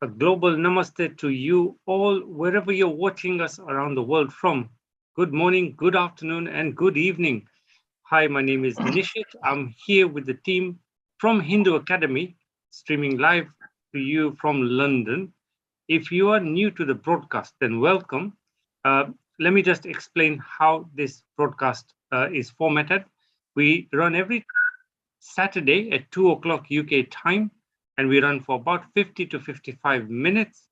A global namaste to you all, wherever you're watching us around the world from. Good morning, good afternoon, and good evening. Hi, my name is Nishit. I'm here with the team from Hindu Academy, streaming live to you from London. If you are new to the broadcast, then welcome. Uh, Let me just explain how this broadcast is formatted. We run every Saturday at 2 o'clock UK time, and we run for about 50 to 55 minutes.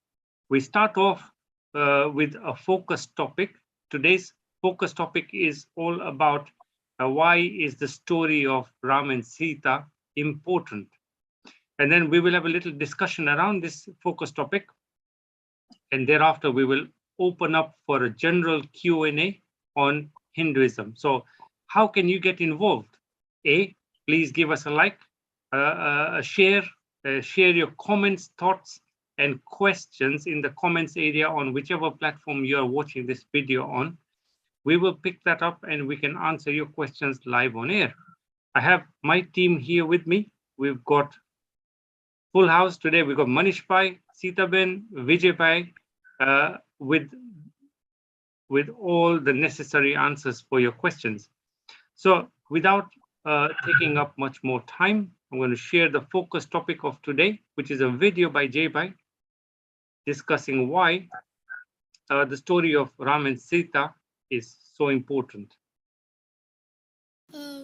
We start off with a focus topic. Today's focus topic is all about why is the story of Ram and Sita important? And then we will have a little discussion around this focus topic. And thereafter, we will open up for a general Q&A on Hinduism. So how can you get involved? A, please give us a like, share your comments, thoughts, and questions in the comments area on whichever platform you are watching this video on. We will pick that up and we can answer your questions live on air. I have my team here with me. We've got full house today. We've got Manish Pai, Sita Ben, Vijay Pai, with all the necessary answers for your questions. So without taking up much more time, I'm going to share the focus topic of today, which is a video by Jay Bai discussing why the story of Ram and Sita is so important.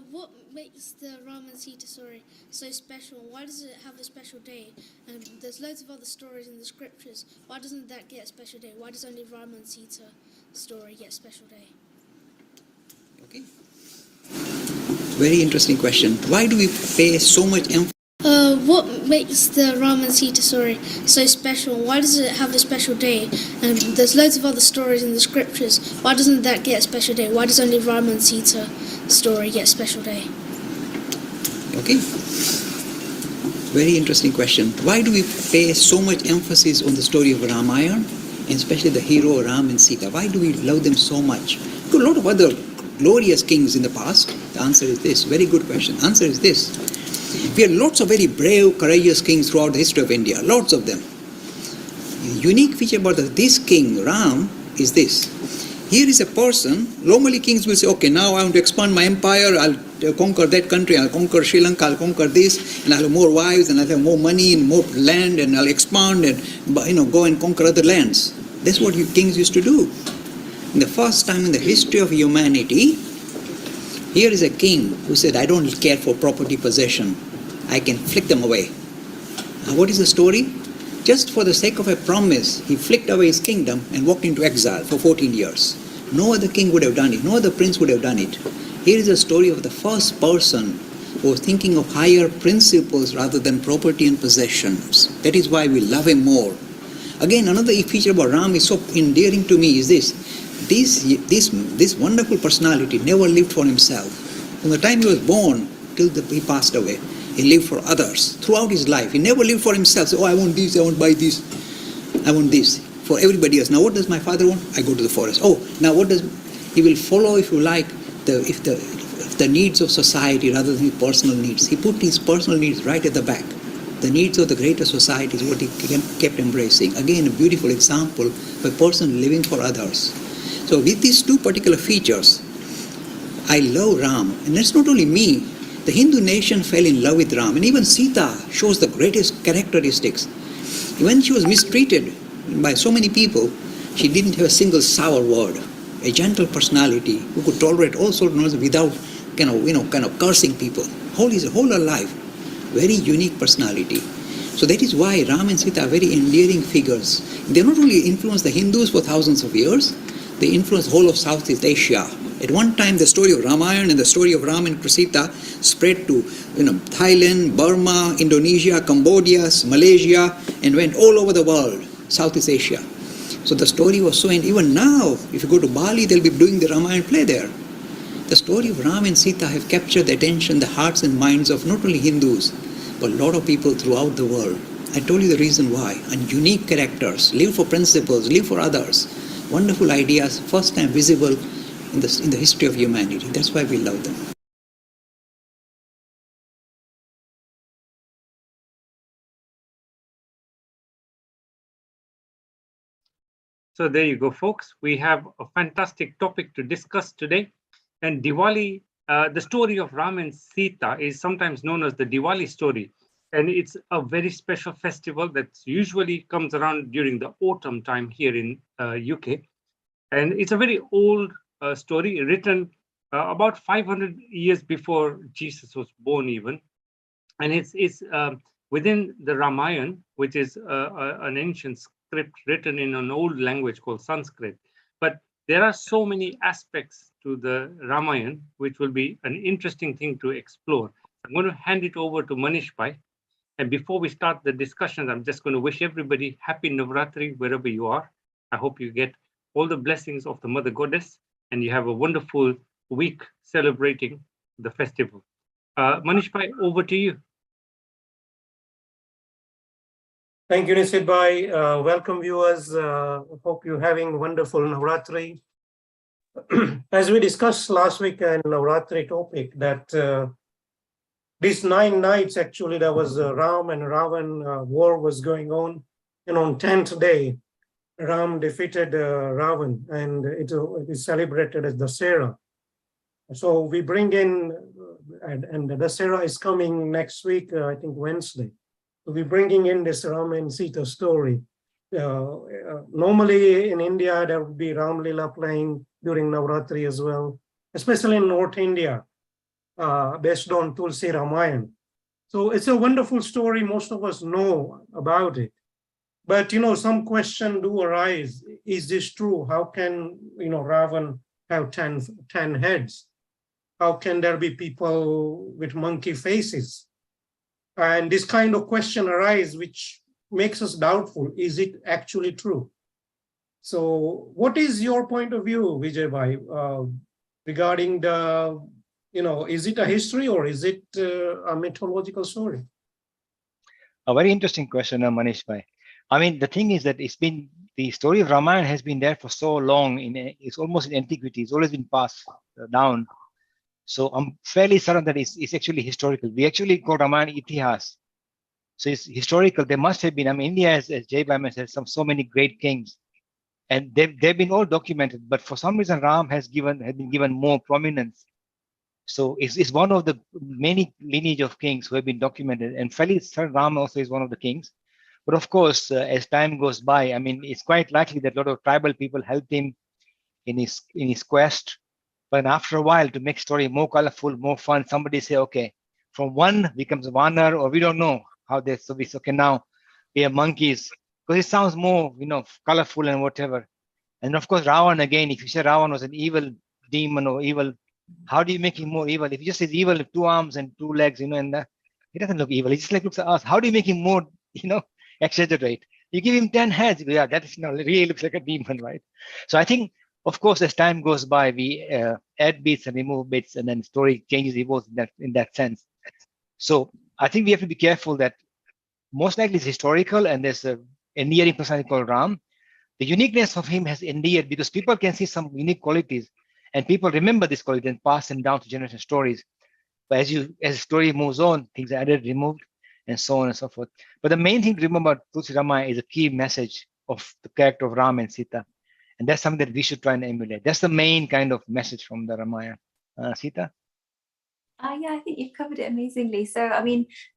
What makes the Ram and Sita story so special? Why does it have a special day? And there's loads of other stories in the scriptures. Why doesn't that get a special day? Why does only Ram and Sita story get a special day? Okay. Very interesting question. Why do we pay so much emphasis? What makes the Ram and Sita story so special? Why does it have a special day? And there's loads of other stories in the scriptures. Why doesn't that get a special day? Why does only Ram and Sita story get a special day? Okay. Very interesting question. Why do we pay so much emphasis on the story of Ramayana, and especially the hero Ram and Sita? Why do we love them so much? A lot of other glorious kings in the past. The answer is this. Very good question. Answer is this. We have lots of very brave, courageous kings throughout the history of India. Lots of them. The unique feature about this king, Ram, is this. Here is a person, normally kings will say, okay, now I want to expand my empire, I'll conquer that country, I'll conquer Sri Lanka, I'll conquer this, and I'll have more wives, and I'll have more money, and more land, and I'll expand, and go and conquer other lands. That's what kings used to do. In the first time in the history of humanity, here is a king who said, I don't care for property possession. I can flick them away. Now what is the story? Just for the sake of a promise, he flicked away his kingdom and walked into exile for 14 years. No other king would have done it. No other prince would have done it. Here is a story of the first person who was thinking of higher principles rather than property and possessions. That is why we love him more. Again, another feature about Ram is so endearing to me is this. This wonderful personality never lived for himself. From the time he was born till he passed away, he lived for others. Throughout his life, he never lived for himself. So, I want this, I want to buy this, I want this. For everybody else. Now what does my father want? I go to the forest. Oh, now what does... He will follow, if you like, if the needs of society rather than his personal needs. He put his personal needs right at the back. The needs of the greater society is what he kept embracing. Again, a beautiful example of a person living for others. So with these two particular features, I love Ram. And that's not only me. The Hindu nation fell in love with Ram. And even Sita shows the greatest characteristics. When she was mistreated by so many people, she didn't have a single sour word. A gentle personality who could tolerate all sorts of noise without kind of cursing people. Whole her life. Very unique personality. So that is why Ram and Sita are very endearing figures. They not only influenced the Hindus for thousands of years, they influenced the whole of Southeast Asia. At one time, the story of Ramayana and the story of Ram and Sita spread to Thailand, Burma, Indonesia, Cambodia, Malaysia, and went all over the world, Southeast Asia. So the story was so, and even now, if you go to Bali, they'll be doing the Ramayana play there. The story of Ram and Sita have captured the attention, the hearts and minds of not only Hindus, but a lot of people throughout the world. I told you the reason why. And unique characters, live for principles, live for others. Wonderful ideas, first time visible in the history of humanity. That's why we love them. So there you go, folks. We have a fantastic topic to discuss today. And Diwali, the story of Ram and Sita is sometimes known as the Diwali story. And it's a very special festival that usually comes around during the autumn time here in UK. And it's a very old story written about 500 years before Jesus was born even. And it's within the Ramayana, which is an ancient script written in an old language called Sanskrit. But there are so many aspects to the Ramayana, which will be an interesting thing to explore. I'm going to hand it over to Manish Bhai. And before we start the discussions, I'm just going to wish everybody happy Navratri wherever you are. I hope you get all the blessings of the Mother Goddess and you have a wonderful week celebrating the festival. Manish Bhai, over to you. Thank you, Nishit Bhai. Welcome, viewers. Hope you're having wonderful Navratri. As we discussed last week in Navratri topic, that these 9 nights, actually, there was Ram and Ravan war was going on. And on 10th day, Ram defeated Ravan, and it is celebrated as Dussehra. So we bring in, and the Dussehra is coming next week, I think Wednesday. So we're bringing in this Ram and Sita story. Normally in India, there would be Ram Lila playing during Navratri as well, especially in North India, based on Tulsi Ramayana. So it's a wonderful story. Most of us know about it. But, some question do arise. Is this true? How can, Ravan have 10 heads? How can there be people with monkey faces? And this kind of question arises, which makes us doubtful. Is it actually true? So what is your point of view, Vijay Bhai, regarding the, is it a history or is it a mythological story? A very interesting question, Manish Bhai. I mean, the thing is that the story of Ramayana has been there for so long. It's almost in antiquity. It's always been passed down. So I'm fairly certain that it's actually historical. We actually call Ramayana Itihas. So it's historical. There must have been, India, as Jay Bhai said, so many great kings. And they've been all documented. But for some reason, Ram has been given more prominence. So it's one of the many lineage of kings who have been documented. And fairly certain Ram also is one of the kings. But of course, as time goes by, it's quite likely that a lot of tribal people helped him in his quest. But after a while, to make story more colorful, more fun, somebody say, okay, from one becomes Vanar, or we don't know how they, so we say, okay, now we are monkeys, because it sounds more, colorful and whatever. And of course, Ravan, again, if you say Ravan was an evil demon or evil, how do you make him more evil? If you just say evil with 2 arms and 2 legs, and he doesn't look evil. He just looks at us. How do you make him more, exaggerate? You give him 10 heads. Yeah, that is, really looks like a demon, right? So I think, of course, as time goes by, we add bits and remove bits, and then story changes, evolves in that sense. So I think we have to be careful that most likely it's historical, and there's a endearing personality called Ram. The uniqueness of him has endeared because people can see some unique qualities, and people remember this quality and pass them down to generation stories. But as the story moves on, things are added, removed, and so on and so forth. But the main thing to remember about Tulsi Ramayana is a key message of the character of Ram and Sita. And that's something that we should try and emulate. That's the main kind of message from the Ramayana. Sita? Yeah, I think you've covered it amazingly. So,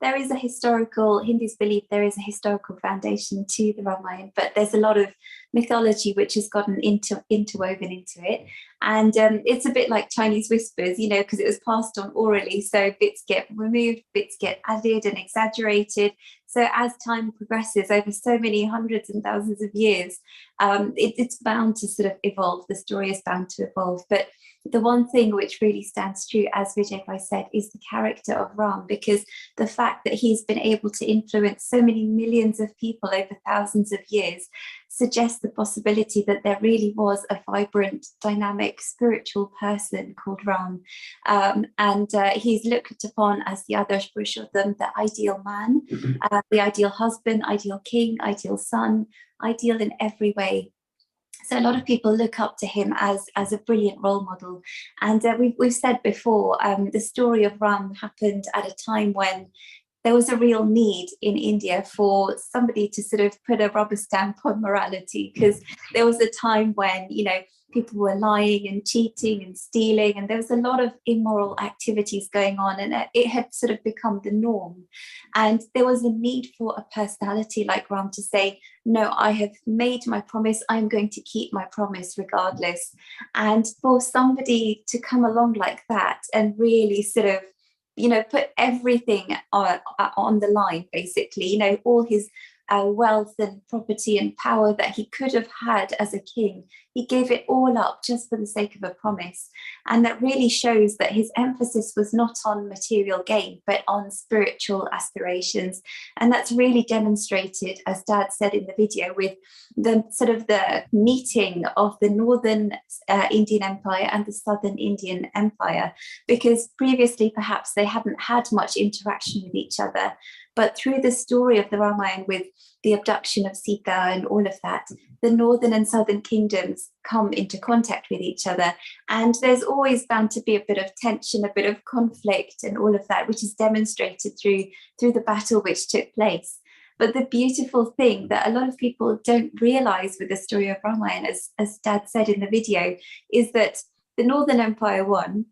there is Hindus believe there is a historical foundation to the Ramayana, but there's a lot of mythology which has gotten interwoven into it. And it's a bit like Chinese whispers, because it was passed on orally. So bits get removed, bits get added and exaggerated. So as time progresses over so many hundreds and thousands of years, it's bound to sort of evolve. The story is bound to evolve. But the one thing which really stands true, as Vijay Bhai said, is the character of Ram, because the fact that he's been able to influence so many millions of people over thousands of years suggests the possibility that there really was a vibrant, dynamic, spiritual person called Ram. And he's looked upon as the Adarsh Purushottam, the ideal man, the ideal husband, ideal king, ideal son, ideal in every way. So a lot of people look up to him as a brilliant role model. And we've said before, the story of Ram happened at a time when there was a real need in India for somebody to sort of put a rubber stamp on morality, because there was a time when, you know, people were lying and cheating and stealing, and there was a lot of immoral activities going on, and it had sort of become the norm. And there was a need for a personality like Ram to say, no, I have made my promise, I'm going to keep my promise regardless. And for somebody to come along like that and really sort of, you know, put everything on the line, basically, you know, all his wealth and property and power that he could have had as a king, he gave it all up just for the sake of a promise. And that really shows that his emphasis was not on material gain, but on spiritual aspirations. And that's really demonstrated, as Dad said in the video, with the sort of the meeting of the Northern Indian Empire and the Southern Indian Empire, because previously perhaps they hadn't had much interaction with each other. But through the story of the Ramayana, with the abduction of Sita and all of that, the northern and southern kingdoms come into contact with each other. And there's always bound to be a bit of tension, a bit of conflict and all of that, which is demonstrated through the battle which took place. But the beautiful thing that a lot of people don't realize with the story of Ramayana, as Dad said in the video, is that the Northern Empire won,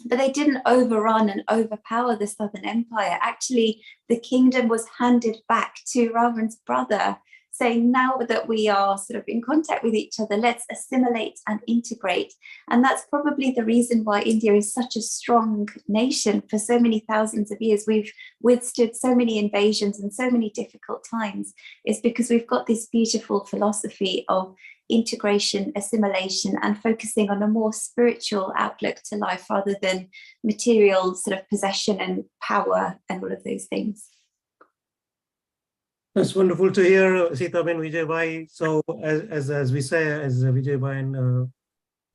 but they didn't overrun and overpower the Southern Empire. Actually, the kingdom was handed back to Ravan's brother, saying, now that we are sort of in contact with each other, let's assimilate and integrate. And that's probably the reason why India is such a strong nation for so many thousands of years. We've withstood so many invasions and so many difficult times, is because we've got this beautiful philosophy of integration, assimilation, and focusing on a more spiritual outlook to life rather than material sort of possession and power and all of those things. That's wonderful to hear, Sita Ben Vijaybai. So as we say, as Vijaybai and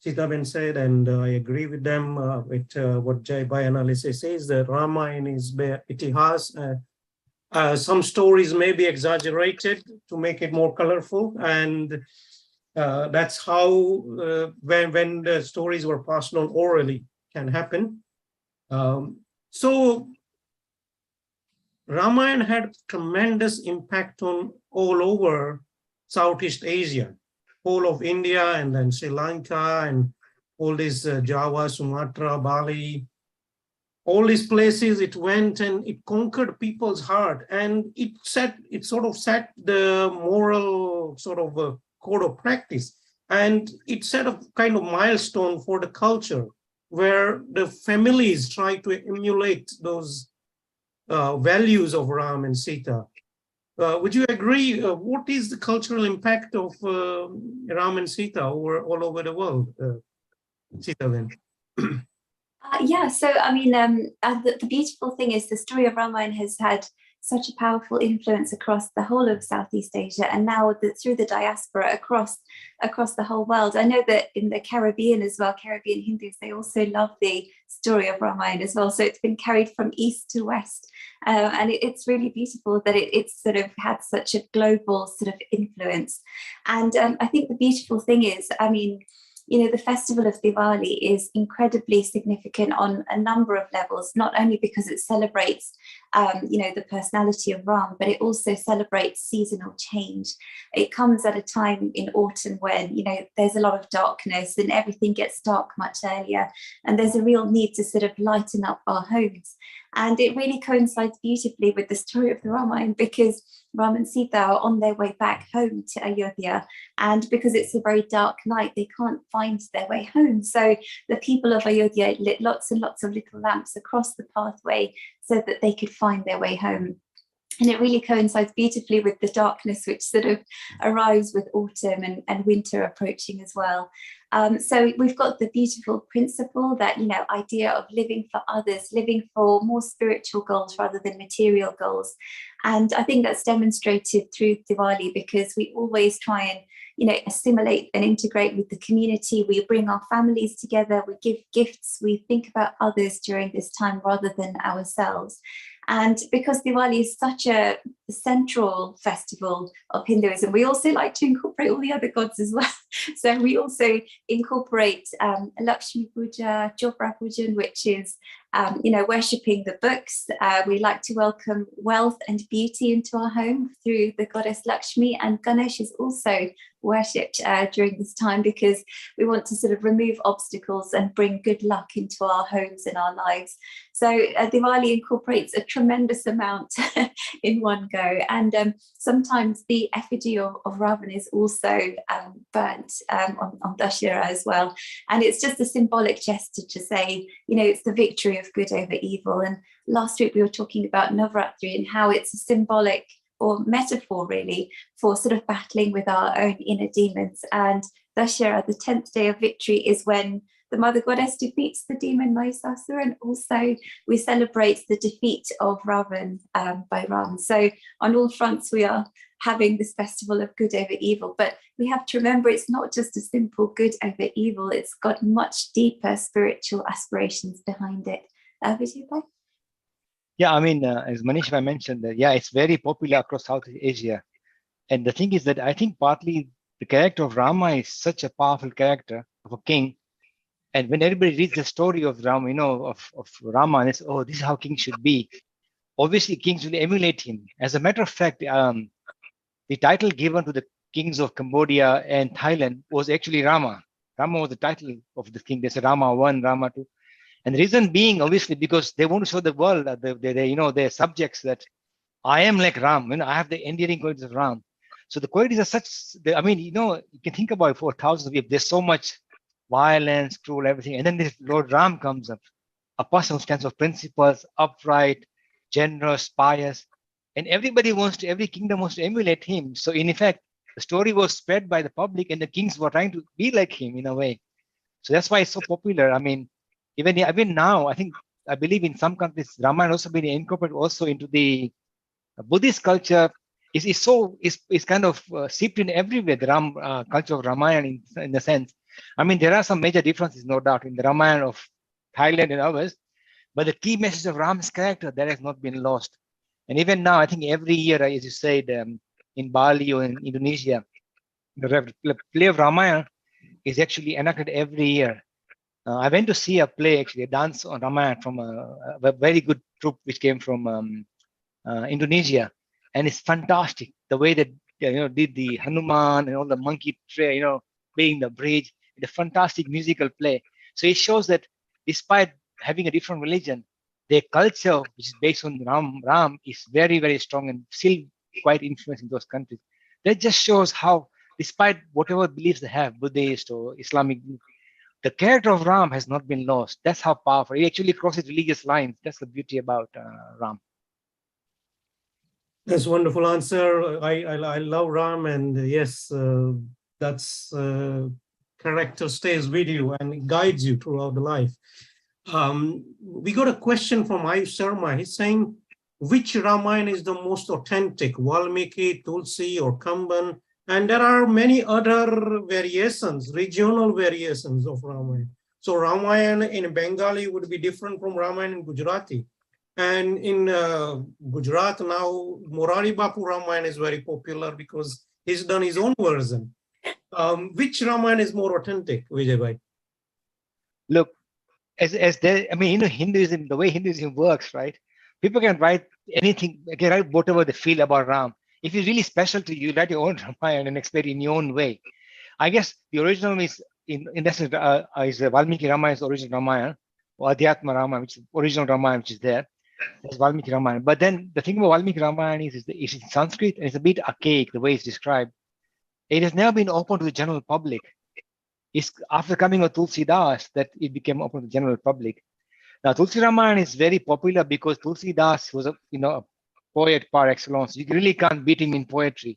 Sita Ben said, and I agree with them with what Jaybai analysis says, that Ramayana is itihas. Some stories may be exaggerated to make it more colorful, and that's how when the stories were passed on orally can happen. So Ramayana had tremendous impact on all over Southeast Asia, whole of India, and then Sri Lanka, and all these Java, Sumatra, Bali, all these places it went, and it conquered people's heart, and it sort of set the moral sort of code of practice, and it set a kind of milestone for the culture where the families try to emulate those values of Ram and Sita. Would you agree? What is the cultural impact of Ram and Sita all over the world? Sita then. Yeah, so I mean, the beautiful thing is the story of Ramayana has had such a powerful influence across the whole of Southeast Asia, and now through the diaspora across the whole world. I know that in the Caribbean as well, Caribbean Hindus, they also love the story of Ramayana as well. So it's been carried from east to west, and it's really beautiful that it's sort of had such a global sort of influence. And I think the beautiful thing is, I mean, you know, the festival of Diwali is incredibly significant on a number of levels, not only because it celebrates, you know, the personality of Ram, but it also celebrates seasonal change. It comes at a time in autumn when, you know, there's a lot of darkness and everything gets dark much earlier. And there's a real need to sort of lighten up our homes. And it really coincides beautifully with the story of the Ramayana, because Ram and Sita are on their way back home to Ayodhya, and because it's a very dark night, they can't find their way home. So the people of Ayodhya lit lots and lots of little lamps across the pathway so that they could find their way home. And it really coincides beautifully with the darkness which sort of arrives with autumn and winter approaching as well. So we've got the beautiful principle, that, you know, idea of living for others, living for more spiritual goals rather than material goals. And I think that's demonstrated through Diwali, because we always try and, you know, assimilate and integrate with the community. We bring our families together, we give gifts, we think about others during this time rather than ourselves. And because Diwali is such a the central festival of Hinduism. We also like to incorporate all the other gods as well. So we also incorporate Lakshmi Puja, Chopra Pujan, which is worshipping the books. We like to welcome wealth and beauty into our home through the goddess Lakshmi, and Ganesh is also worshipped during this time because we want to sort of remove obstacles and bring good luck into our homes and our lives. So Diwali incorporates a tremendous amount in one go, and sometimes the effigy of Ravan is also burnt on Dashera as well, and it's just a symbolic gesture to say, it's the victory of good over evil. And last week we were talking about Navratri and how it's a symbolic or metaphor really for sort of battling with our own inner demons. And Dashera, the 10th day of victory, is when the mother goddess defeats the demon Mahishasura, and also we celebrate the defeat of Ravan by Ram. So on all fronts we are having this festival of good over evil, but we have to remember it's not just a simple good over evil, it's got much deeper spiritual aspirations behind it. Vijay? Yeah, I mean, as Manish Bhai mentioned, that it's very popular across Southeast Asia. And the thing is that I think partly the character of Rama is such a powerful character of a king. And when everybody reads the story of Rama, of Rama, and it's, oh, this is how kings should be. Obviously, kings will emulate him. As a matter of fact, the title given to the kings of Cambodia and Thailand was actually Rama. Rama was the title of the king. There's a Rama 1, Rama 2. And the reason being, obviously, because they want to show the world, their subjects, that I am like Ram. I have the endearing qualities of Ram. So the qualities are such. You can think about it for thousands of years. There's so much violence, cruel, everything, and then this Lord Ram comes up, a person who stands for principles, upright, generous, pious, and every kingdom wants to emulate him. So in effect, the story was spread by the public, and the kings were trying to be like him in a way. So that's why it's so popular. I mean, even now, I believe in some countries, Ramayana also been incorporated also into the Buddhist culture. Is kind of seeped in everywhere. The culture of Ramayana in a sense. I mean, there are some major differences, no doubt, in the Ramayana of Thailand and others, but the key message of Ram's character that has not been lost. And even now, I think every year, as you said, in Bali or in Indonesia, the play of Ramayana is actually enacted every year. I went to see a play, actually, a dance on Ramayana from a very good troupe which came from Indonesia, and it's fantastic the way that did the Hanuman and all the monkey tray, playing the bridge. It's a fantastic musical play. So it shows that despite having a different religion, their culture, which is based on Ram, is very, very strong and still quite influenced in those countries. That just shows how, despite whatever beliefs they have, Buddhist or Islamic, the character of Ram has not been lost. That's how powerful. It actually crosses religious lines. That's the beauty about Ram. That's a wonderful answer. I love Ram, and yes, that's character stays with you and it guides you throughout the life. We got a question from Ayush Sharma. He's saying, which Ramayana is the most authentic, Valmiki, Tulsi, or Kamban? And there are many other variations, regional variations of Ramayana. So Ramayana in Bengali would be different from Ramayana in Gujarati. And in Gujarat now, Morari Bapu Ramayana is very popular because he's done his own version. Which Ramayana is more authentic, Vijay Bhai? Look, Hinduism, the way Hinduism works, right? People can write anything, they can write whatever they feel about Ram. If it's really special to you, write your own Ramayana and explain it in your own way. I guess the original is in essence is Valmiki Ramayana is the original Ramayana, or Adhyatma Ramayana, which is original Ramayana, which is there. That's Valmiki Ramayana. But then the thing about Valmiki Ramayana is it's in Sanskrit and it's a bit archaic the way it's described. It has never been open to the general public. It's after coming of Tulsidas that it became open to the general public. Now, Tulsi Ramayana is very popular because Tulsidas was a poet par excellence. You really can't beat him in poetry.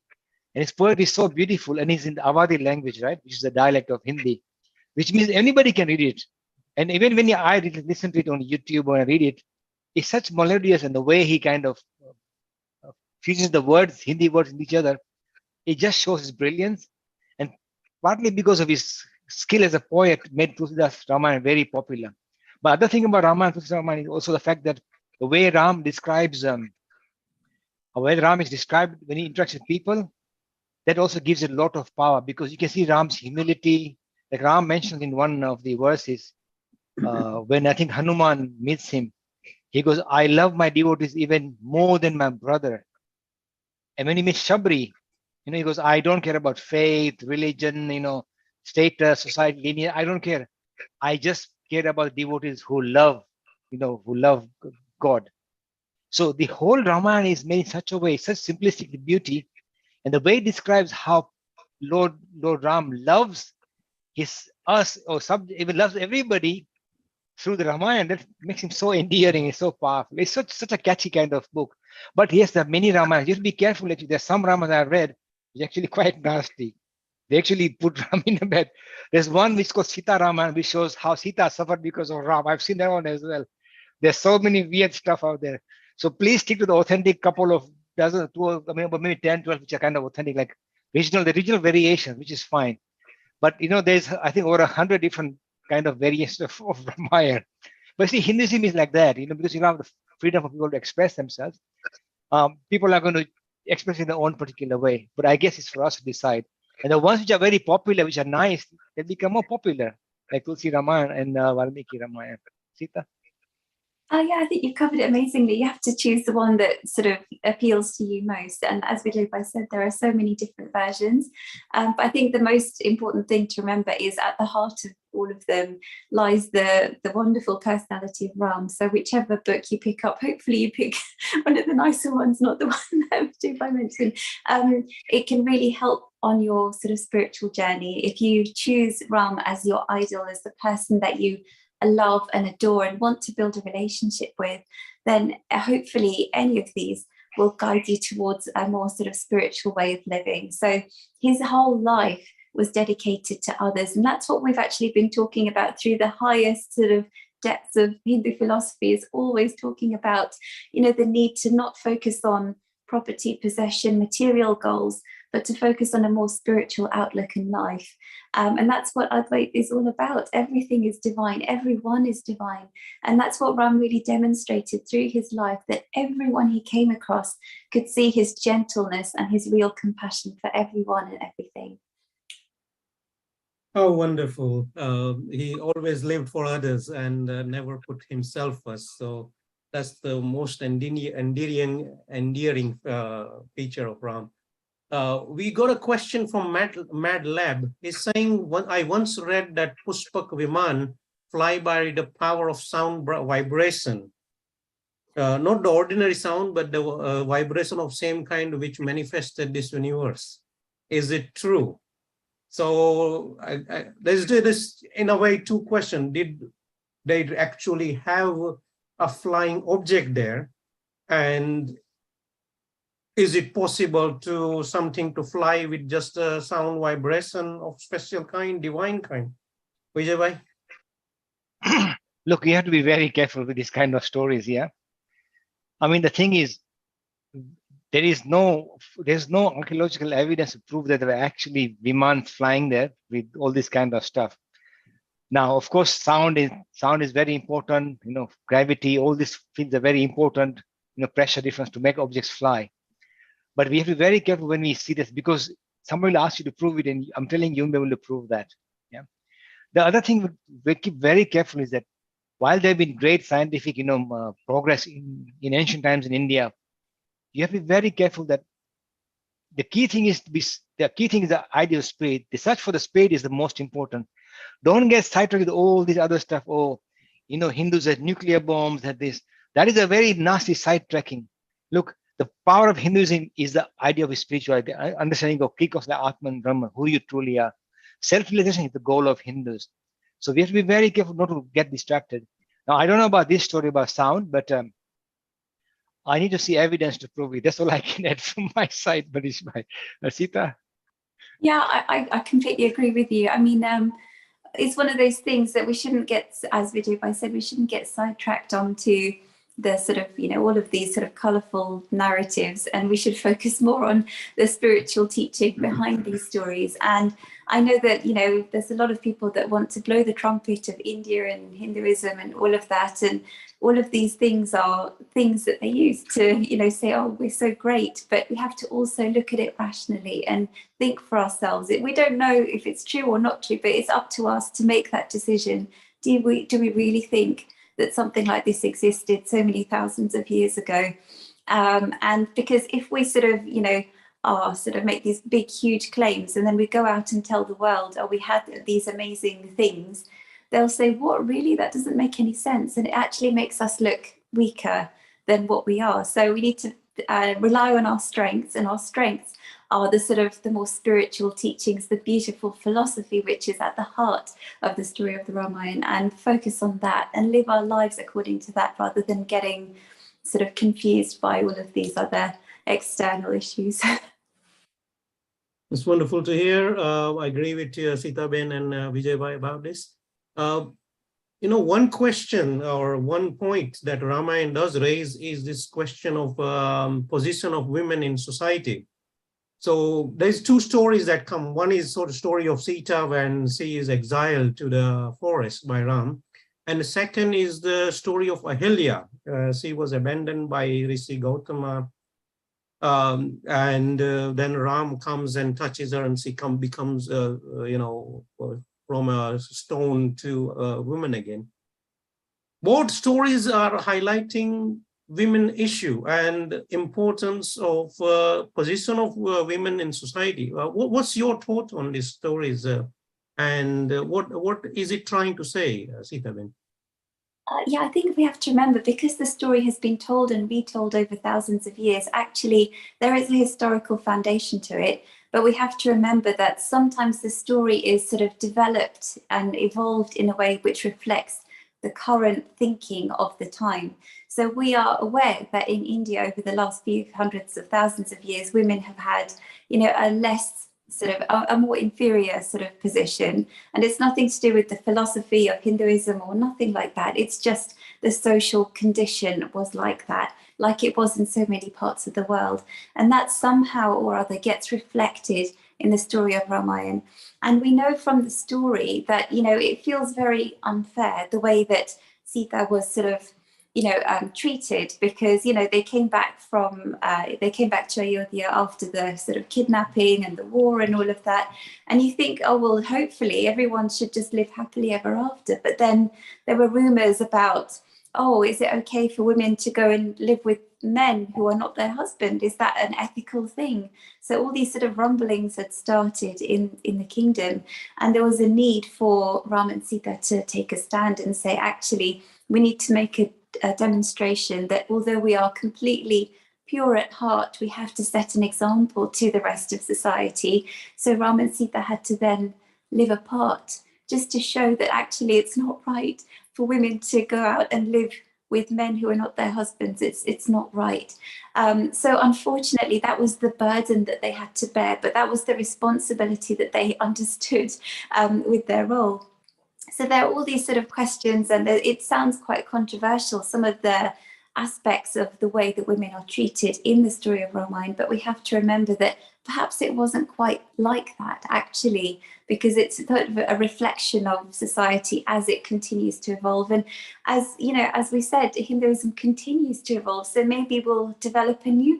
And his poetry is so beautiful, and he's in the Awadhi language, right, which is the dialect of Hindi, which means anybody can read it. And even when I listen to it on YouTube or I read it, it's such melodious, and the way he kind of fuses the words, Hindi words in each other, it just shows his brilliance. And partly because of his skill as a poet, made Tulsidas Ramayana very popular. But other thing about Ramayana, Tulsi Ramayana is also the fact that the way Ram describes a when Ram is described, when he interacts with people, that also gives it a lot of power, because you can see Ram's humility. Like Ram mentioned in one of the verses, when I think Hanuman meets him, he goes, I love my devotees even more than my brother. And when he meets Shabri, he goes, I don't care about faith, religion, status, society, lineage. I don't care. I just care about devotees who love, who love God. So the whole Ramayana is made in such a way, such simplistic beauty, and the way it describes how Lord Ram loves us, or even loves everybody through the Ramayana, that makes him so endearing. It's so powerful. It's such a catchy kind of book. But yes, there are many Ramayanas. You have to be careful. Actually, there's some Ramayanas I read which are actually quite nasty. They actually put Ram in a bed. There's one which is called Sita Ramayana, which shows how Sita suffered because of Ram. I've seen that one as well. There's so many weird stuff out there. So please stick to the authentic couple of dozen, maybe 10, 12, which are kind of authentic, like the regional variations, which is fine. But there's, I think, over 100 different kind of variations of Ramayana. But see, Hinduism is like that, because you have the freedom for people to express themselves. People are going to express in their own particular way. But I guess it's for us to decide. And the ones which are very popular, which are nice, they become more popular, like Tulsi Ramayana and Valmiki Ramayana. Sita? Yeah, I think you've covered it amazingly. You have to choose the one that sort of appeals to you most. And as Vijay said, there are so many different versions. But I think the most important thing to remember is at the heart of all of them lies the wonderful personality of Ram. So whichever book you pick up, hopefully you pick one of the nicer ones, not the one that Vijay mentioned. It can really help on your sort of spiritual journey. If you choose Ram as your idol, as the person that you love and adore and want to build a relationship with, then hopefully any of these will guide you towards a more sort of spiritual way of living. So his whole life was dedicated to others, and that's what we've actually been talking about through the highest sort of depths of Hindu philosophy, is always talking about the need to not focus on property, possession, material goals, but to focus on a more spiritual outlook in life. And that's what Advaita is all about. Everything is divine. Everyone is divine. And that's what Ram really demonstrated through his life, that everyone he came across could see his gentleness and his real compassion for everyone and everything. How wonderful. He always lived for others and never put himself first. So that's the most endearing feature of Ram. We got a question from Mad Lab. He's saying, I once read that Pushpak Viman fly by the power of sound vibration. Not the ordinary sound, but the vibration of same kind which manifested this universe. Is it true? So there's in a way two questions. Did they actually have a flying object there? And is it possible to something to fly with just a sound vibration of special kind, divine kind? Vijay bhai? Look, you have to be very careful with this kind of stories, yeah? I mean, the thing is, there's no archaeological evidence to prove that there were actually Vimans flying there with all this kind of stuff. Now, of course, sound is very important, gravity, all these things are very important, pressure difference to make objects fly. But we have to be very careful when we see this, because somebody will ask you to prove it, and I'm telling you, you'll be able to prove that. Yeah. The other thing we keep very careful is that while there have been great scientific, progress in ancient times in India, you have to be very careful that the key thing is the idea of spade. The search for the spade is the most important. Don't get sidetracked with all this other stuff. Oh, Hindus had nuclear bombs, had this. That is a very nasty sidetracking. Look, the power of Hinduism is the idea of spirituality, understanding of Kik of the Atman Brahman, who you truly are. Self-realization is the goal of Hindus. So we have to be very careful not to get distracted. Now, I don't know about this story about sound, but I need to see evidence to prove it. That's all I can add from my side, Manish bhai. Sita? Yeah, I completely agree with you. I mean, it's one of those things that we shouldn't get, as Vijay said, we shouldn't get sidetracked onto the sort of, all of these sort of colourful narratives, and we should focus more on the spiritual teaching behind these stories. And I know that, you know, there's a lot of people that want to blow the trumpet of India and Hinduism and all of that. And all of these things are things that they use to, you know, say, oh, we're so great. But we have to also look at it rationally and think for ourselves. We don't know if it's true or not true, but it's up to us to make that decision. Do we really think that something like this existed so many thousands of years ago? And because if we sort of, you know, sort of make these big, huge claims, and then we go out and tell the world, oh, we had these amazing things, they'll say, what, really? That doesn't make any sense. And it actually makes us look weaker than what we are. So we need to rely on our strengths, and our strengths are the sort of the more spiritual teachings, the beautiful philosophy, which is at the heart of the story of the Ramayana, and focus on that and live our lives according to that, rather than getting sort of confused by all of these other external issues. It's wonderful to hear. I agree with Sita Ben and Vijay Bhai about this. You know, one question or one point that Ramayana does raise is this question of position of women in society. So there's two stories that come. One is sort of story of Sita when she is exiled to the forest by Ram. And the second is the story of Ahilya. She was abandoned by Rishi Gautama. Then Ram comes and touches her, and she becomes, you know, from a stone to a woman again. Both stories are highlighting women issue and importance of position of women in society. What's your thought on these stories, and what is it trying to say, Sita Ben? Yeah, I think we have to remember, because the story has been told and retold over thousands of years, actually there is a historical foundation to it. But we have to remember that sometimes the story is sort of developed and evolved in a way which reflects the current thinking of the time. So we are aware that in India over the last few hundreds of thousands of years, women have had, you know, a less sort of a more inferior sort of position. And it's nothing to do with the philosophy of Hinduism or nothing like that. It's just the social condition was like that, like it was in so many parts of the world. And that somehow or other gets reflected in the story of Ramayana. And we know from the story that, you know, it feels very unfair the way that Sita was sort of, you know, treated, because, you know, they came back to Ayodhya after the sort of kidnapping and the war and all of that. And you think, oh, well, hopefully everyone should just live happily ever after. But then there were rumors about, oh, is it okay for women to go and live with men who are not their husband? Is that an ethical thing? So all these sort of rumblings had started in the kingdom, and there was a need for Ram and Sita to take a stand and say, actually, we need to make a demonstration that although we are completely pure at heart, we have to set an example to the rest of society. So Ram and Sita had to then live apart, just to show that actually it's not right for women to go out and live with men who are not their husbands. It's not right. So unfortunately, that was the burden that they had to bear, but that was the responsibility that they understood with their role. So there are all these sort of questions, and it sounds quite controversial, some of the aspects of the way that women are treated in the story of Ramayana, but we have to remember that perhaps it wasn't quite like that, actually, because it's sort of a reflection of society as it continues to evolve. And as you know, as we said, Hinduism continues to evolve. So maybe we'll develop a new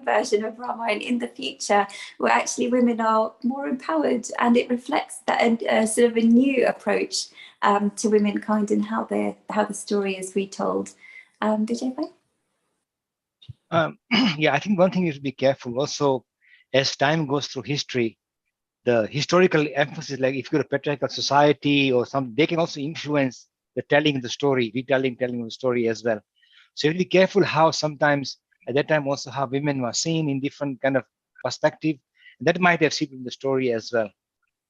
version of Ramayana in the future, where actually women are more empowered, and it reflects that sort of a new approach to womankind and how the story is retold. Vijay Bhai? Yeah, I think one thing is to be careful also as time goes through history. The historical emphasis, like if you're a patriarchal society or something, they can also influence the telling of the story, telling of the story as well. So you have to be careful how sometimes at that time also how women were seen in different kind of perspective. That might have seeped in the story as well.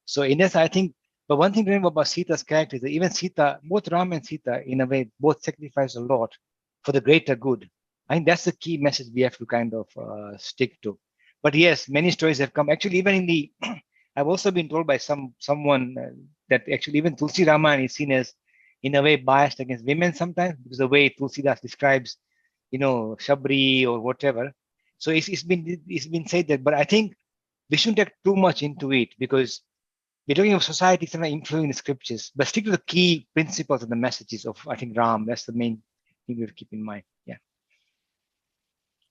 So in this, I think, but one thing to remember about Sita's character is that even Sita, both Ram and Sita, in a way, both sacrifice a lot for the greater good. I think that's the key message we have to kind of stick to. But yes, many stories have come. Actually, even in the, I've also been told by someone that actually even Tulsi Ramayana is seen as, in a way, biased against women sometimes, because the way Tulsidas describes, you know, Shabri or whatever. So it's been said that, but I think we shouldn't take too much into it, because we're talking of societies that are influencing the scriptures, but stick to the key principles and the messages of, I think, Ram. That's the main thing we have to keep in mind. Yeah.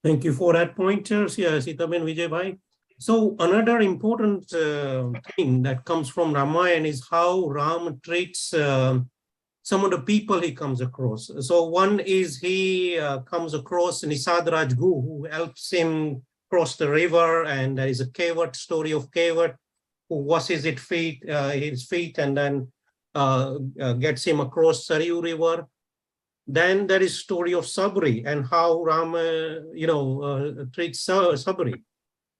Thank you for that pointers. Yeah, Sitaben Vijay Bhai. So another important thing that comes from Ramayana is how Ram treats some of the people he comes across. So one is he comes across Nisad Rajgu, who helps him cross the river, and there is a Kevat, story of Kevat, who washes his feet and then gets him across Sarayu River. Then there is story of Sabri and how Ram, treats Sabri,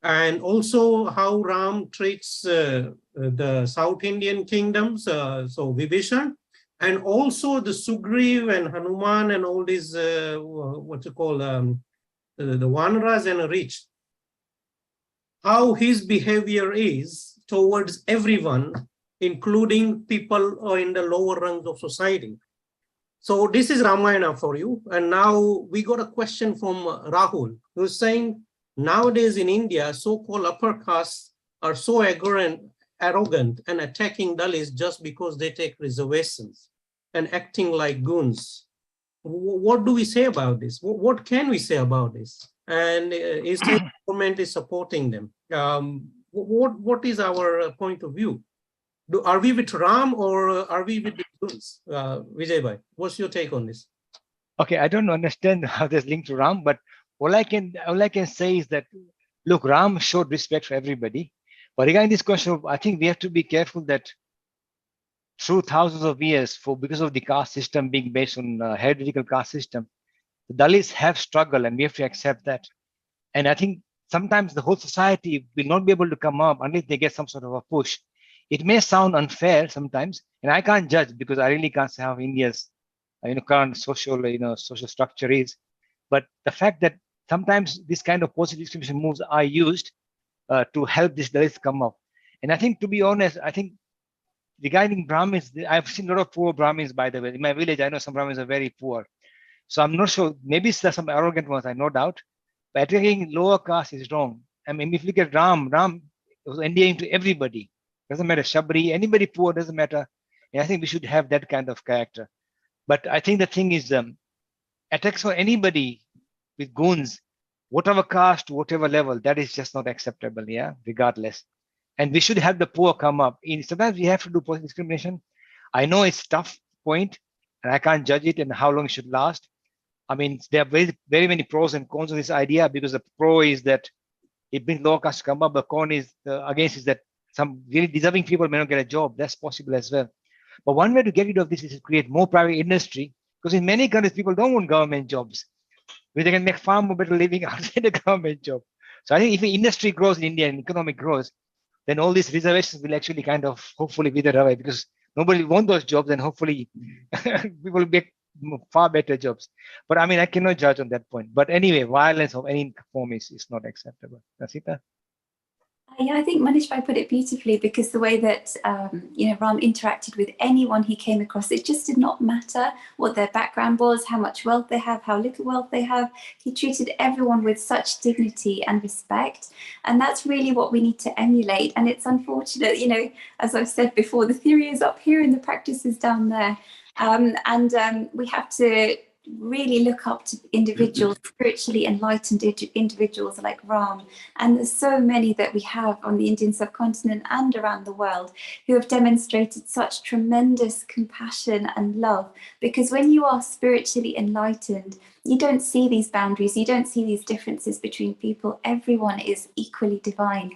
and also how Ram treats the South Indian kingdoms, so Vibhishan, and also the Sugriv and Hanuman and all these the Vanaras and Rich. How his behavior is towards everyone, including people in the lower rungs of society. So this is Ramayana for you. And now we got a question from Rahul, who's saying, nowadays in India, so-called upper castes are so arrogant and attacking Dalits just because they take reservations and acting like goons. What do we say about this? What can we say about this? And is the government is supporting them? What is our point of view? Are we with Ram or are we with the goons? Vijay Bhai, what's your take on this? Okay, I don't understand how this linked to Ram, but all I can say is that, look, Ram showed respect for everybody. But regarding this question, I think we have to be careful that through thousands of years, because of the caste system being based on hereditary caste system, the Dalits have struggled, and we have to accept that. And I think sometimes the whole society will not be able to come up unless they get some sort of a push. It may sound unfair sometimes, and I can't judge because I really can't say how India's current social structure is. But the fact that sometimes this kind of positive discrimination moves are used to help these Dalits come up. And I think, to be honest, I think regarding Brahmins, I've seen a lot of poor Brahmins, by the way. In my village, I know some Brahmins are very poor. So I'm not sure, maybe there's some arrogant ones, I no doubt. But attacking lower caste is wrong. I mean, if you look at Ram was endearing to everybody. Doesn't matter, Shabri, anybody poor, doesn't matter. And I think we should have that kind of character. But I think the thing is, attacks for anybody with goons, whatever caste, whatever level, that is just not acceptable, yeah, regardless. And we should have the poor come up. Sometimes we have to do positive discrimination. I know it's a tough point, and I can't judge it and how long it should last. I mean, there are very, very many pros and cons of this idea, because the pro is that it brings lower caste to come up. The con is against is that some really deserving people may not get a job. That's possible as well. But one way to get rid of this is to create more private industry, because in many countries, people don't want government jobs, where they can make far more better living outside the government job. So I think if the industry grows in India and economic grows, then all these reservations will actually kind of hopefully wither away, because nobody will want those jobs, and hopefully we will make far better jobs. But I mean, I cannot judge on that point. But anyway, violence of any form is not acceptable. Nasita? Yeah, I think Manish Bhai put it beautifully, because the way that Ram interacted with anyone he came across, it just did not matter what their background was, how much wealth they have, how little wealth they have. He treated everyone with such dignity and respect, and that's really what we need to emulate. And it's unfortunate, as I've said before, the theory is up here and the practice is down there, and we have to really look up to individuals, spiritually enlightened individuals like Ram. And there's so many that we have on the Indian subcontinent and around the world who have demonstrated such tremendous compassion and love. Because when you are spiritually enlightened, you don't see these boundaries, you don't see these differences between people. Everyone is equally divine.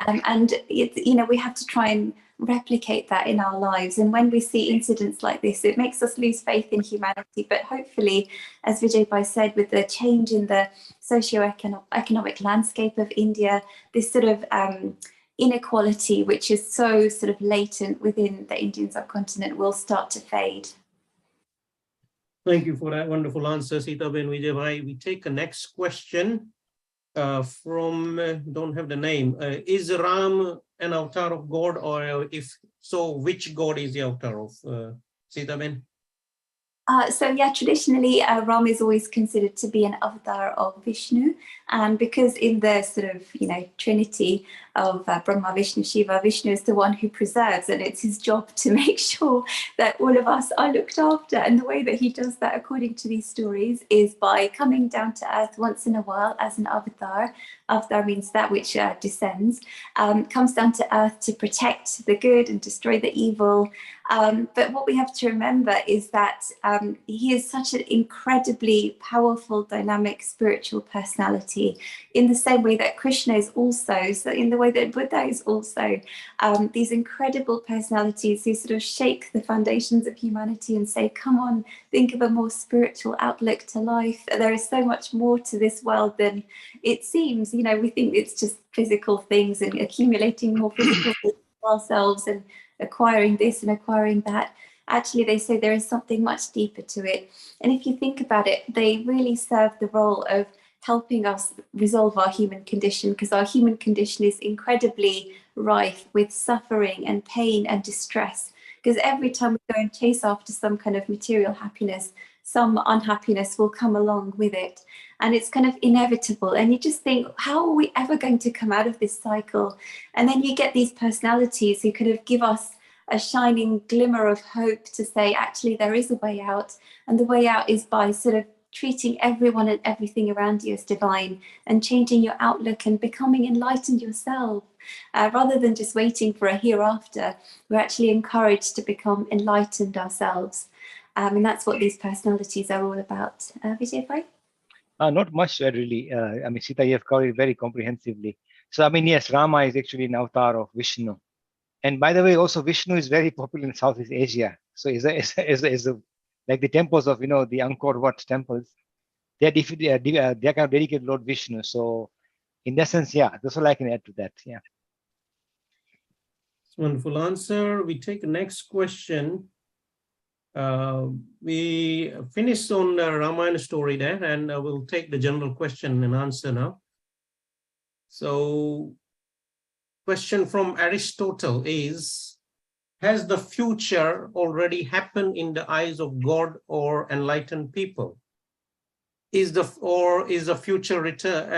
And we have to try and replicate that in our lives. And when we see incidents like this, it makes us lose faith in humanity. But hopefully, as Vijay Bhai said, with the change in the socio-economic landscape of India, this sort of inequality, which is so sort of latent within the Indian subcontinent, will start to fade. Thank you for that wonderful answer, Sitaben Vijay Bhai. We take a next question from, don't have the name. Is Ram an avatar of God, or if so, which God is the avatar of? Sitaben? So yeah, traditionally, Ram is always considered to be an avatar of Vishnu, and because in the sort of trinity of Brahma, Vishnu, Shiva, Vishnu is the one who preserves, and it's his job to make sure that all of us are looked after. And the way that he does that, according to these stories, is by coming down to earth once in a while as an avatar. Avatar means that which descends, comes down to earth to protect the good and destroy the evil. But what we have to remember is that he is such an incredibly powerful, dynamic, spiritual personality, in the same way that Krishna is also, so in the way that Buddha is also, these incredible personalities who sort of shake the foundations of humanity and say, come on, think of a more spiritual outlook to life. There is so much more to this world than it seems. We think it's just physical things and accumulating more physical things for ourselves and acquiring this and acquiring that. Actually, they say there is something much deeper to it. And if you think about it, they really serve the role of helping us resolve our human condition, because our human condition is incredibly rife with suffering and pain and distress. Because every time we go and chase after some kind of material happiness, some unhappiness will come along with it. And it's kind of inevitable. And you just think, how are we ever going to come out of this cycle? And then you get these personalities who kind of give us a shining glimmer of hope to say, actually, there is a way out. And the way out is by sort of treating everyone and everything around you as divine and changing your outlook and becoming enlightened yourself. Rather than just waiting for a hereafter, we're actually encouraged to become enlightened ourselves. And that's what these personalities are all about. Vijay Bhai? Not much really. I mean, Sita, you have covered it very comprehensively. So, I mean, yes, Rama is actually an avatar of Vishnu. And by the way, also Vishnu is very popular in Southeast Asia. So is like the temples of, the Angkor Wat temples, they're kind of dedicated to Lord Vishnu. So in that sense, yeah, that's all I can add to that. Yeah. Wonderful answer. We take the next question. We finished on Ramayana story there, and we'll take the general question and answer now. So, question from Aristotle is, has the future already happened in the eyes of God or enlightened people? Is the future written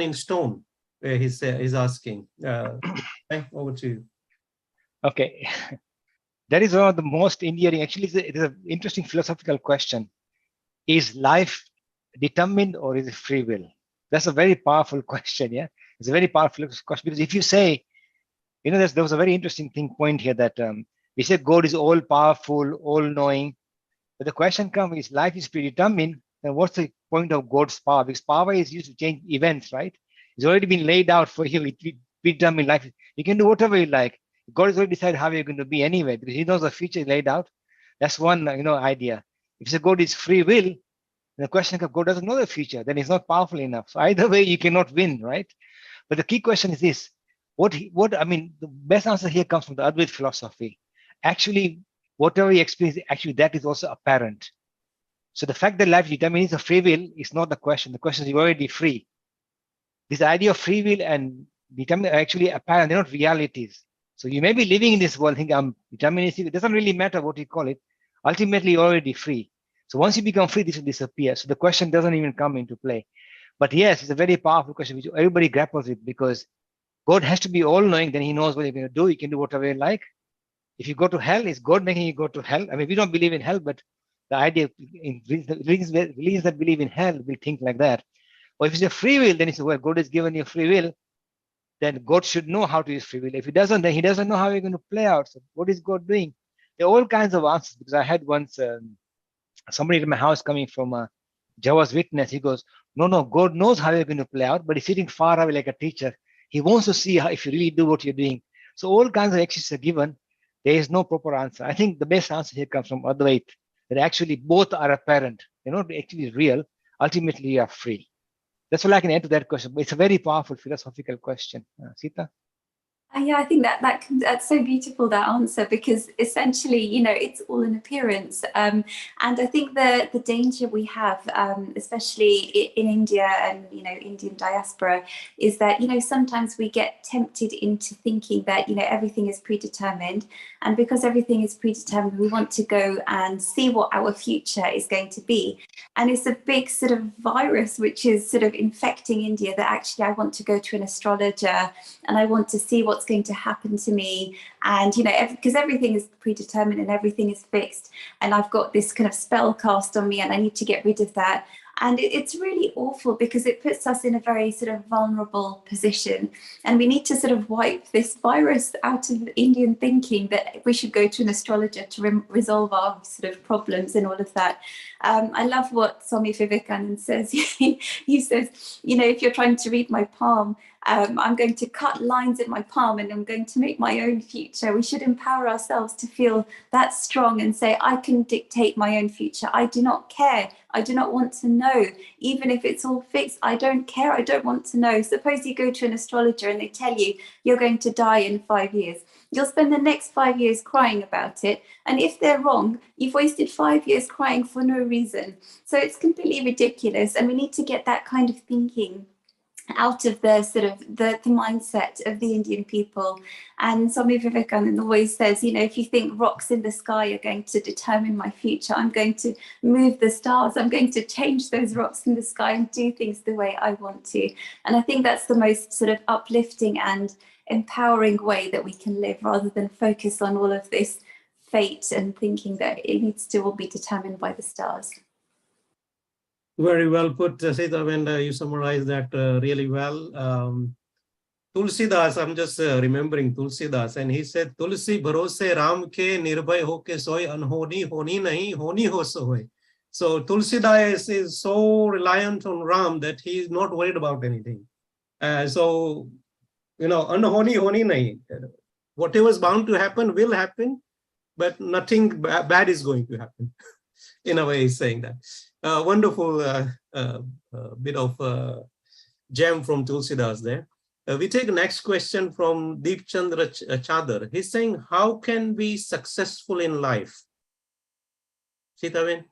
in stone? He's asking. Over to you. Okay. That is one of the most endearing. Actually, it is an interesting philosophical question. Is life determined or is it free will? That's a very powerful question. Yeah, it's a very powerful question, because if you say, there was a very interesting point here that we say God is all powerful, all knowing. But the question comes, is life is predetermined, then what's the point of God's power? Because power is used to change events, right? It's already been laid out for you. It predetermined life. You can do whatever you like. God has already decided how you're going to be anyway, because he knows the future laid out. That's one, idea. If you say God is free will, the question of God doesn't know the future, then he's not powerful enough. So either way, you cannot win, right? But the key question is this: the best answer here comes from the Advaita philosophy. Actually, whatever you experience, actually that is also apparent. So the fact that life determines a free will is not the question. The question is, you're already free. This idea of free will and determination are actually apparent. They're not realities. So you may be living in this world thinking I'm deterministic. It doesn't really matter what you call it. Ultimately, you're already free. So once you become free, this will disappear. So the question doesn't even come into play. But yes, it's a very powerful question which everybody grapples with, because God has to be all-knowing. Then he knows what you're going to do. You can do whatever you like. If you go to hell, is God making you go to hell? I mean, we don't believe in hell, but the idea in religions that believe in hell will think like that. Or if it's a free will, then it's, well, God has given you free will, then God should know how to use free will. If he doesn't, then he doesn't know how you're going to play out. So what is God doing? There are all kinds of answers, because I had once somebody at my house coming from a Jehovah's Witness. He goes, no, God knows how you're going to play out, but he's sitting far away like a teacher. He wants to see how, if you really do what you're doing. So all kinds of excuses are given. There is no proper answer. I think the best answer here comes from Advaita, that actually both are apparent. They're not actually real. Ultimately, you are free. That's all I can add to that question. But it's a very powerful philosophical question. Sita? Yeah, I think that's so beautiful, that answer, because essentially, it's all an appearance. And I think the danger we have, especially in India and, Indian diaspora, is that, sometimes we get tempted into thinking that, everything is predetermined. And because everything is predetermined, we want to go and see what our future is going to be. And it's a big sort of virus which is sort of infecting India, that actually I want to go to an astrologer and I want to see what's going to happen to me. And, because everything is predetermined and everything is fixed. And I've got this kind of spell cast on me and I need to get rid of that. And it's really awful because it puts us in a very sort of vulnerable position. And we need to sort of wipe this virus out of Indian thinking that we should go to an astrologer to resolve our sort of problems and all of that. I love what Swami Vivekananda says. He says, if you're trying to read my palm, I'm going to cut lines in my palm and I'm going to make my own future. We should empower ourselves to feel that strong and say, I can dictate my own future. I do not care. I do not want to know. Even if it's all fixed, I don't care. I don't want to know. Suppose you go to an astrologer and they tell you you're going to die in 5 years. You'll spend the next 5 years crying about it. And if they're wrong, you've wasted 5 years crying for no reason. So it's completely ridiculous. And we need to get that kind of thinking out of the sort of the mindset of the Indian people. And Swami Vivekananda always says, if you think rocks in the sky are going to determine my future, I'm going to move the stars. I'm going to change those rocks in the sky and do things the way I want to. And I think that's the most sort of uplifting and empowering way that we can live, rather than focus on all of this fate and thinking that it needs to all be determined by the stars. Very well put, Sita, and you summarized that really well. Tulsidas, I'm just remembering Tulsidas, and he said, Tulsi bharose Ram ke nirbhay ho ke soy, anhoni honi nahi, honi ho so hoy. So Tulsidas is so reliant on Ram that he is not worried about anything. So, anhoni honi nahi. Whatever is bound to happen will happen, but nothing bad is going to happen. In a way, he's saying that. Wonderful bit of gem from Tulsidas there. We take the next question from Deep Chandra Chadar. He's saying, how can we be successful in life? Sitaben?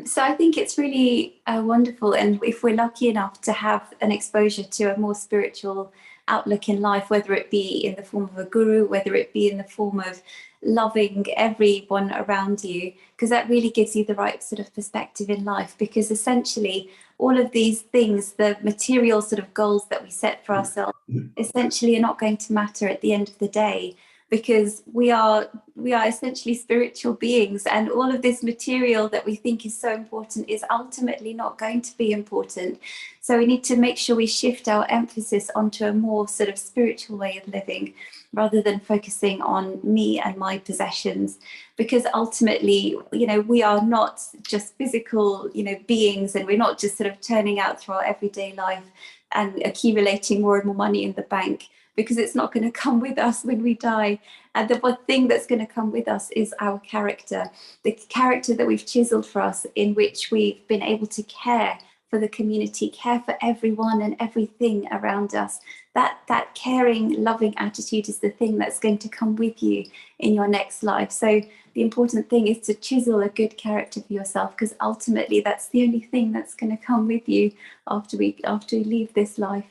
So I think it's really wonderful. And if we're lucky enough to have an exposure to a more spiritual outlook in life, whether it be in the form of a guru, whether it be in the form of loving everyone around you, because that really gives you the right sort of perspective in life. Because essentially all of these things, the material sort of goals that we set for ourselves, essentially are not going to matter at the end of the day, because we are essentially spiritual beings, and all of this material that we think is so important is ultimately not going to be important. So we need to make sure we shift our emphasis onto a more sort of spiritual way of living, rather than focusing on me and my possessions, because ultimately, we are not just physical, beings, and we're not just sort of turning out through our everyday life and accumulating more and more money in the bank, because it's not going to come with us when we die. And the one thing that's going to come with us is our character, the character that we've chiseled for us, in which we've been able to care for the community, care for everyone and everything around us. That caring, loving attitude is the thing that's going to come with you in your next life. So the important thing is to chisel a good character for yourself, because ultimately that's the only thing that's going to come with you after we leave this life.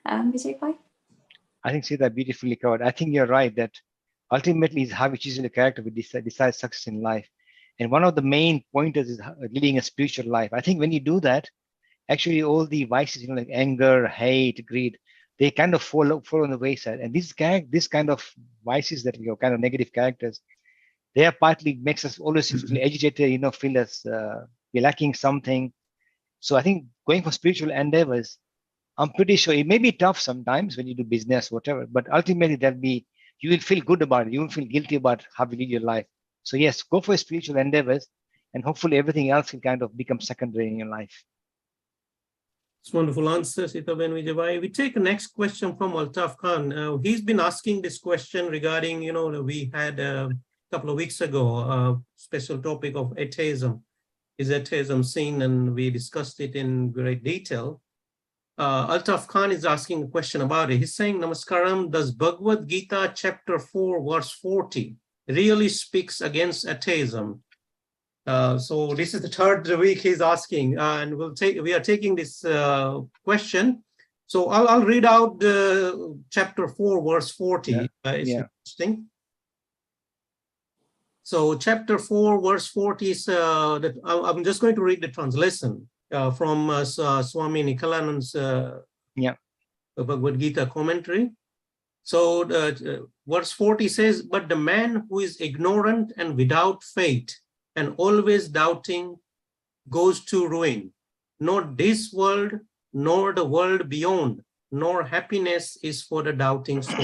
Vijay Bhai? I think Sita beautifully covered. I think you're right that ultimately is how we choose the character we decide success in life. And one of the main pointers is leading a spiritual life. I think when you do that, actually all the vices, like anger, hate, greed, they kind of fall on the wayside. And this kind of vices that we are kind of negative characters, they are partly makes us always feel agitated, feel as we're lacking something. So I think going for spiritual endeavors, I'm pretty sure it may be tough sometimes when you do business, whatever, but ultimately you will feel good about it. You won't feel guilty about how you live your life. So yes, go for spiritual endeavors, and hopefully everything else will kind of become secondary in your life. It's a wonderful answer, Sitaben Vijay. We take the next question from Altaf Khan. He's been asking this question regarding, we had a couple of weeks ago a special topic of atheism. Is atheism seen? And we discussed it in great detail. Altaf Khan is asking a question about it. He's saying, Namaskaram, does Bhagavad Gita chapter 4 verse 40 really speaks against atheism? So this is the third week he's asking, and we are taking this question. So I'll read out the chapter 4 verse 40. It's interesting. So chapter 4 verse 40 is that I'm just going to read the translation from Swami Nikalanand's Bhagavad Gita commentary. So verse 40 says, but the man who is ignorant and without faith and always doubting goes to ruin. Not this world, nor the world beyond, nor happiness is for the doubting soul.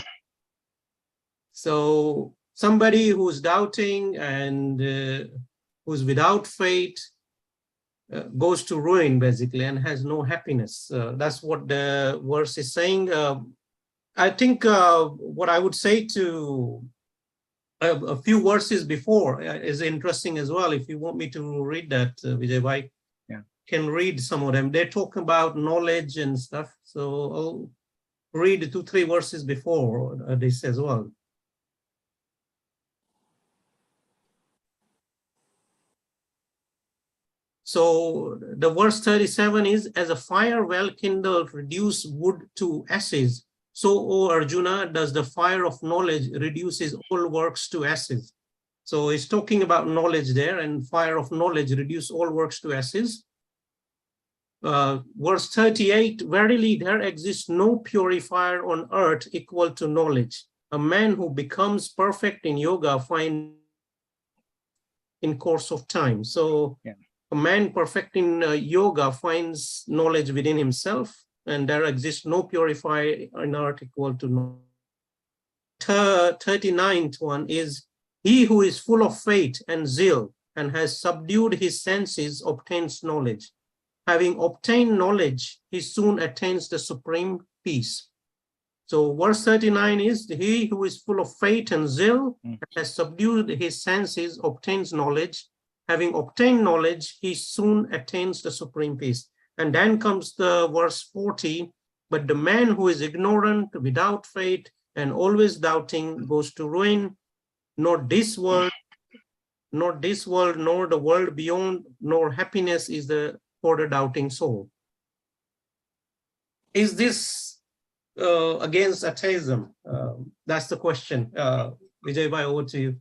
So somebody who's doubting and who's without faith goes to ruin, basically, and has no happiness. That's what the verse is saying. I think what I would say to a few verses before is interesting as well. If you want me to read that, Vijay Bhai, can read some of them. They talk about knowledge and stuff. So I'll read 2-3 verses before this as well. So the verse 37 is, as a fire well kindled reduce wood to ashes, so, O Arjuna, does the fire of knowledge reduces all works to ashes. So he's talking about knowledge there, and fire of knowledge reduce all works to ashes. Verse 38, verily there exists no purifier on earth equal to knowledge. A man who becomes perfect in yoga finds in course of time. So a man perfect in yoga finds knowledge within himself, and there exists no purifier in earth equal to knowledge. 39th one is, he who is full of faith and zeal and has subdued his senses obtains knowledge. Having obtained knowledge, he soon attains the supreme peace. So verse 39 is, he who is full of faith and zeal and has subdued his senses obtains knowledge. Having obtained knowledge, he soon attains the supreme peace. And then comes the verse 40, but the man who is ignorant, without faith, and always doubting goes to ruin. Nor this world, nor the world beyond, nor happiness is for the doubting soul. Is this against atheism? That's the question. Vijay Bhai, over to you.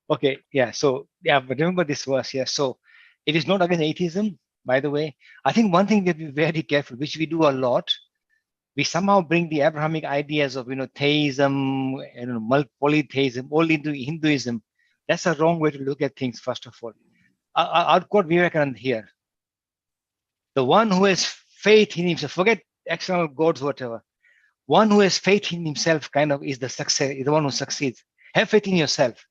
Okay, so but remember this verse here. So it is not against atheism, by the way. I think one thing we have to be very careful, which we do a lot. We somehow bring the Abrahamic ideas of theism, polytheism, all into Hinduism. That's a wrong way to look at things. First of all, I'll quote Vivekananda here. The one who has faith in himself, forget external gods, whatever. One who has faith in himself is the success, is the one who succeeds. Have faith in yourself.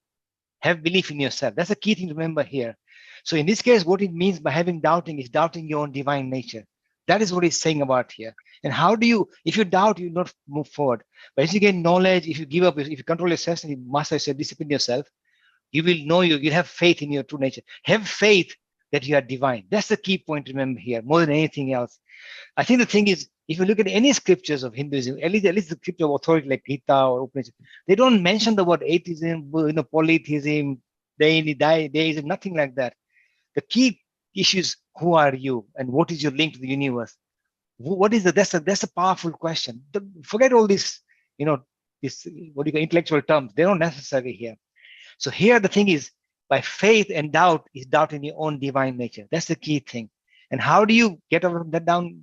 Have belief in yourself. That's a key thing to remember here. So in this case, what it means by having doubting is doubting your own divine nature. That is what he's saying about here. And how do you, if you doubt, you not move forward. But if you gain knowledge, if you give up, if you control yourself, and you master yourself, discipline yourself, you will know you have faith in your true nature. Have faith that you are divine. That's the key point to remember here, more than anything else. I think the thing is, if you look at any scriptures of Hinduism, at least the scripture of authority like Gita or Upanishad, they don't mention the word atheism, polytheism, deism, nothing like that. The key issue is, who are you and what is your link to the universe? What is that's a powerful question. Forget all this, this what you call intellectual terms. They're not necessary here. So here the thing is, by faith and doubt is doubt in your own divine nature. That's the key thing. And how do you get over that down?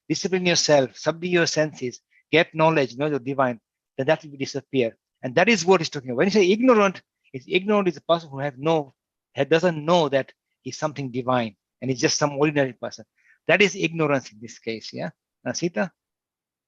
Discipline yourself, subdue your senses, get knowledge, know the divine, then that will disappear. And that is what he's talking about. When you say ignorant is a person who doesn't know that he's something divine and he's just some ordinary person. That is ignorance in this case. Yeah, Sita?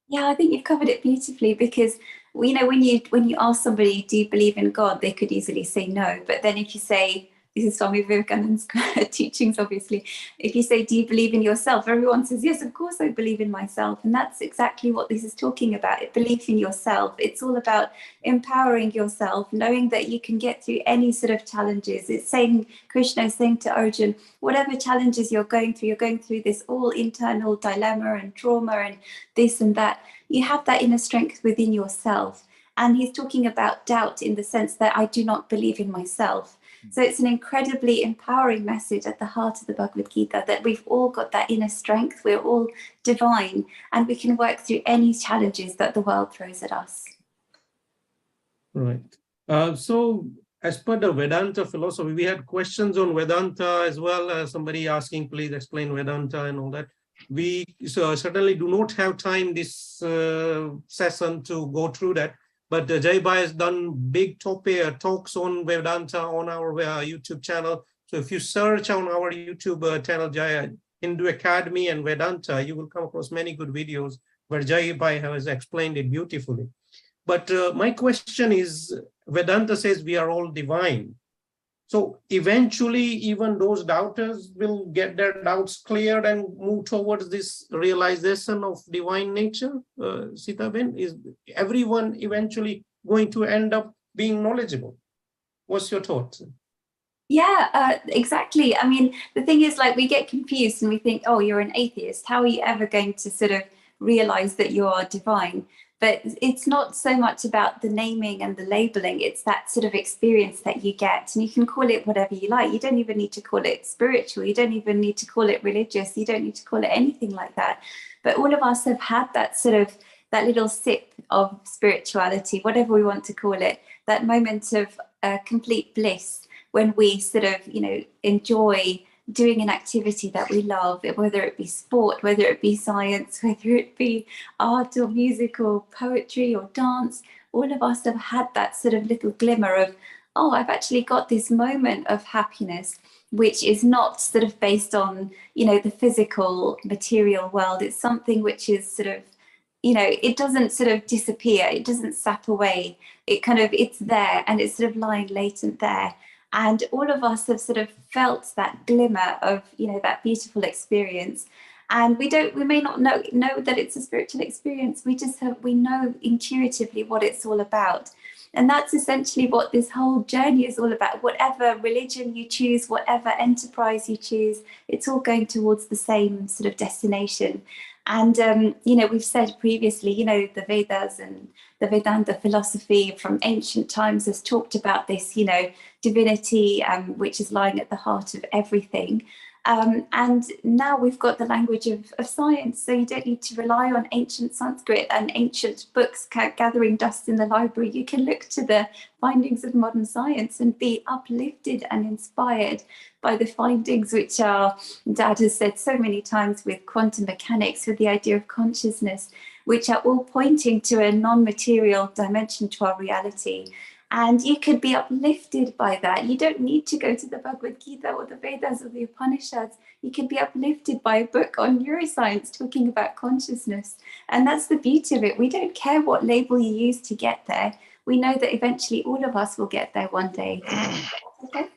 Yeah, I think you've covered it beautifully, because when you ask somebody, do you believe in God, they could easily say no. But then if you say, this is Swami Vivekananda's teachings, obviously. If you say, do you believe in yourself? Everyone says, yes, of course I believe in myself. And that's exactly what this is talking about. Belief in yourself. It's all about empowering yourself, knowing that you can get through any sort of challenges. It's saying, Krishna is saying to Arjun, whatever challenges you're going through this all internal dilemma and trauma and this and that, you have that inner strength within yourself. And he's talking about doubt in the sense that I do not believe in myself. So it's an incredibly empowering message at the heart of the Bhagavad Gita, that we've all got that inner strength, we're all divine, and we can work through any challenges that the world throws at us. Right. So as per the Vedanta philosophy, we had questions on Vedanta as well. Somebody asking, please explain Vedanta and all that. We certainly do not have time this session to go through that. But Jai Bhai has done big talks on Vedanta on our YouTube channel. So if you search on our YouTube channel, Jai Hindu Academy and Vedanta, you will come across many good videos where Jai Bhai has explained it beautifully. But my question is, Vedanta says we are all divine. So eventually, even those doubters will get their doubts cleared and move towards this realization of divine nature. Sitaben, is everyone eventually going to end up being knowledgeable? What's your thought? Yeah, exactly. I mean, the thing is, like, we get confused and we think, oh, you're an atheist. How are you ever going to sort of realize that you are divine? But it's not so much about the naming and the labeling. It's that sort of experience that you get. And you can call it whatever you like. You don't even need to call it spiritual. You don't even need to call it religious. You don't need to call it anything like that. But all of us have had that sort of, that little sip of spirituality, whatever we want to call it, that moment of complete bliss when we sort of, you know, enjoy doing an activity that we love, whether it be sport, whether it be science, whether it be art or music or poetry or dance. All of us have had that sort of little glimmer of, oh, I've actually got this moment of happiness, which is not sort of based on, you know, the physical material world. It's something which is sort of, you know, it doesn't sort of disappear. It doesn't sap away. It kind of, it's there and it's sort of lying latent there. And all of us have sort of felt that glimmer of, you know, that beautiful experience. And we may not know that it's a spiritual experience. We know intuitively what it's all about. And that's essentially what this whole journey is all about. Whatever religion you choose, whatever enterprise you choose, it's all going towards the same sort of destination. And, you know, we've said previously, you know, the Vedas and the Vedanta philosophy from ancient times has talked about this, you know, divinity, which is lying at the heart of everything. And now we've got the language of science, so you don't need to rely on ancient Sanskrit and ancient books gathering dust in the library. You can look to the findings of modern science and be uplifted and inspired by the findings which are, Dad has said so many times, with quantum mechanics, with the idea of consciousness, which are all pointing to a non-material dimension to our reality. And you could be uplifted by that. You don't need to go to the Bhagavad Gita or the Vedas or the Upanishads. You can be uplifted by a book on neuroscience talking about consciousness. And that's the beauty of it. We don't care what label you use to get there. We know that eventually all of us will get there one day. Okay?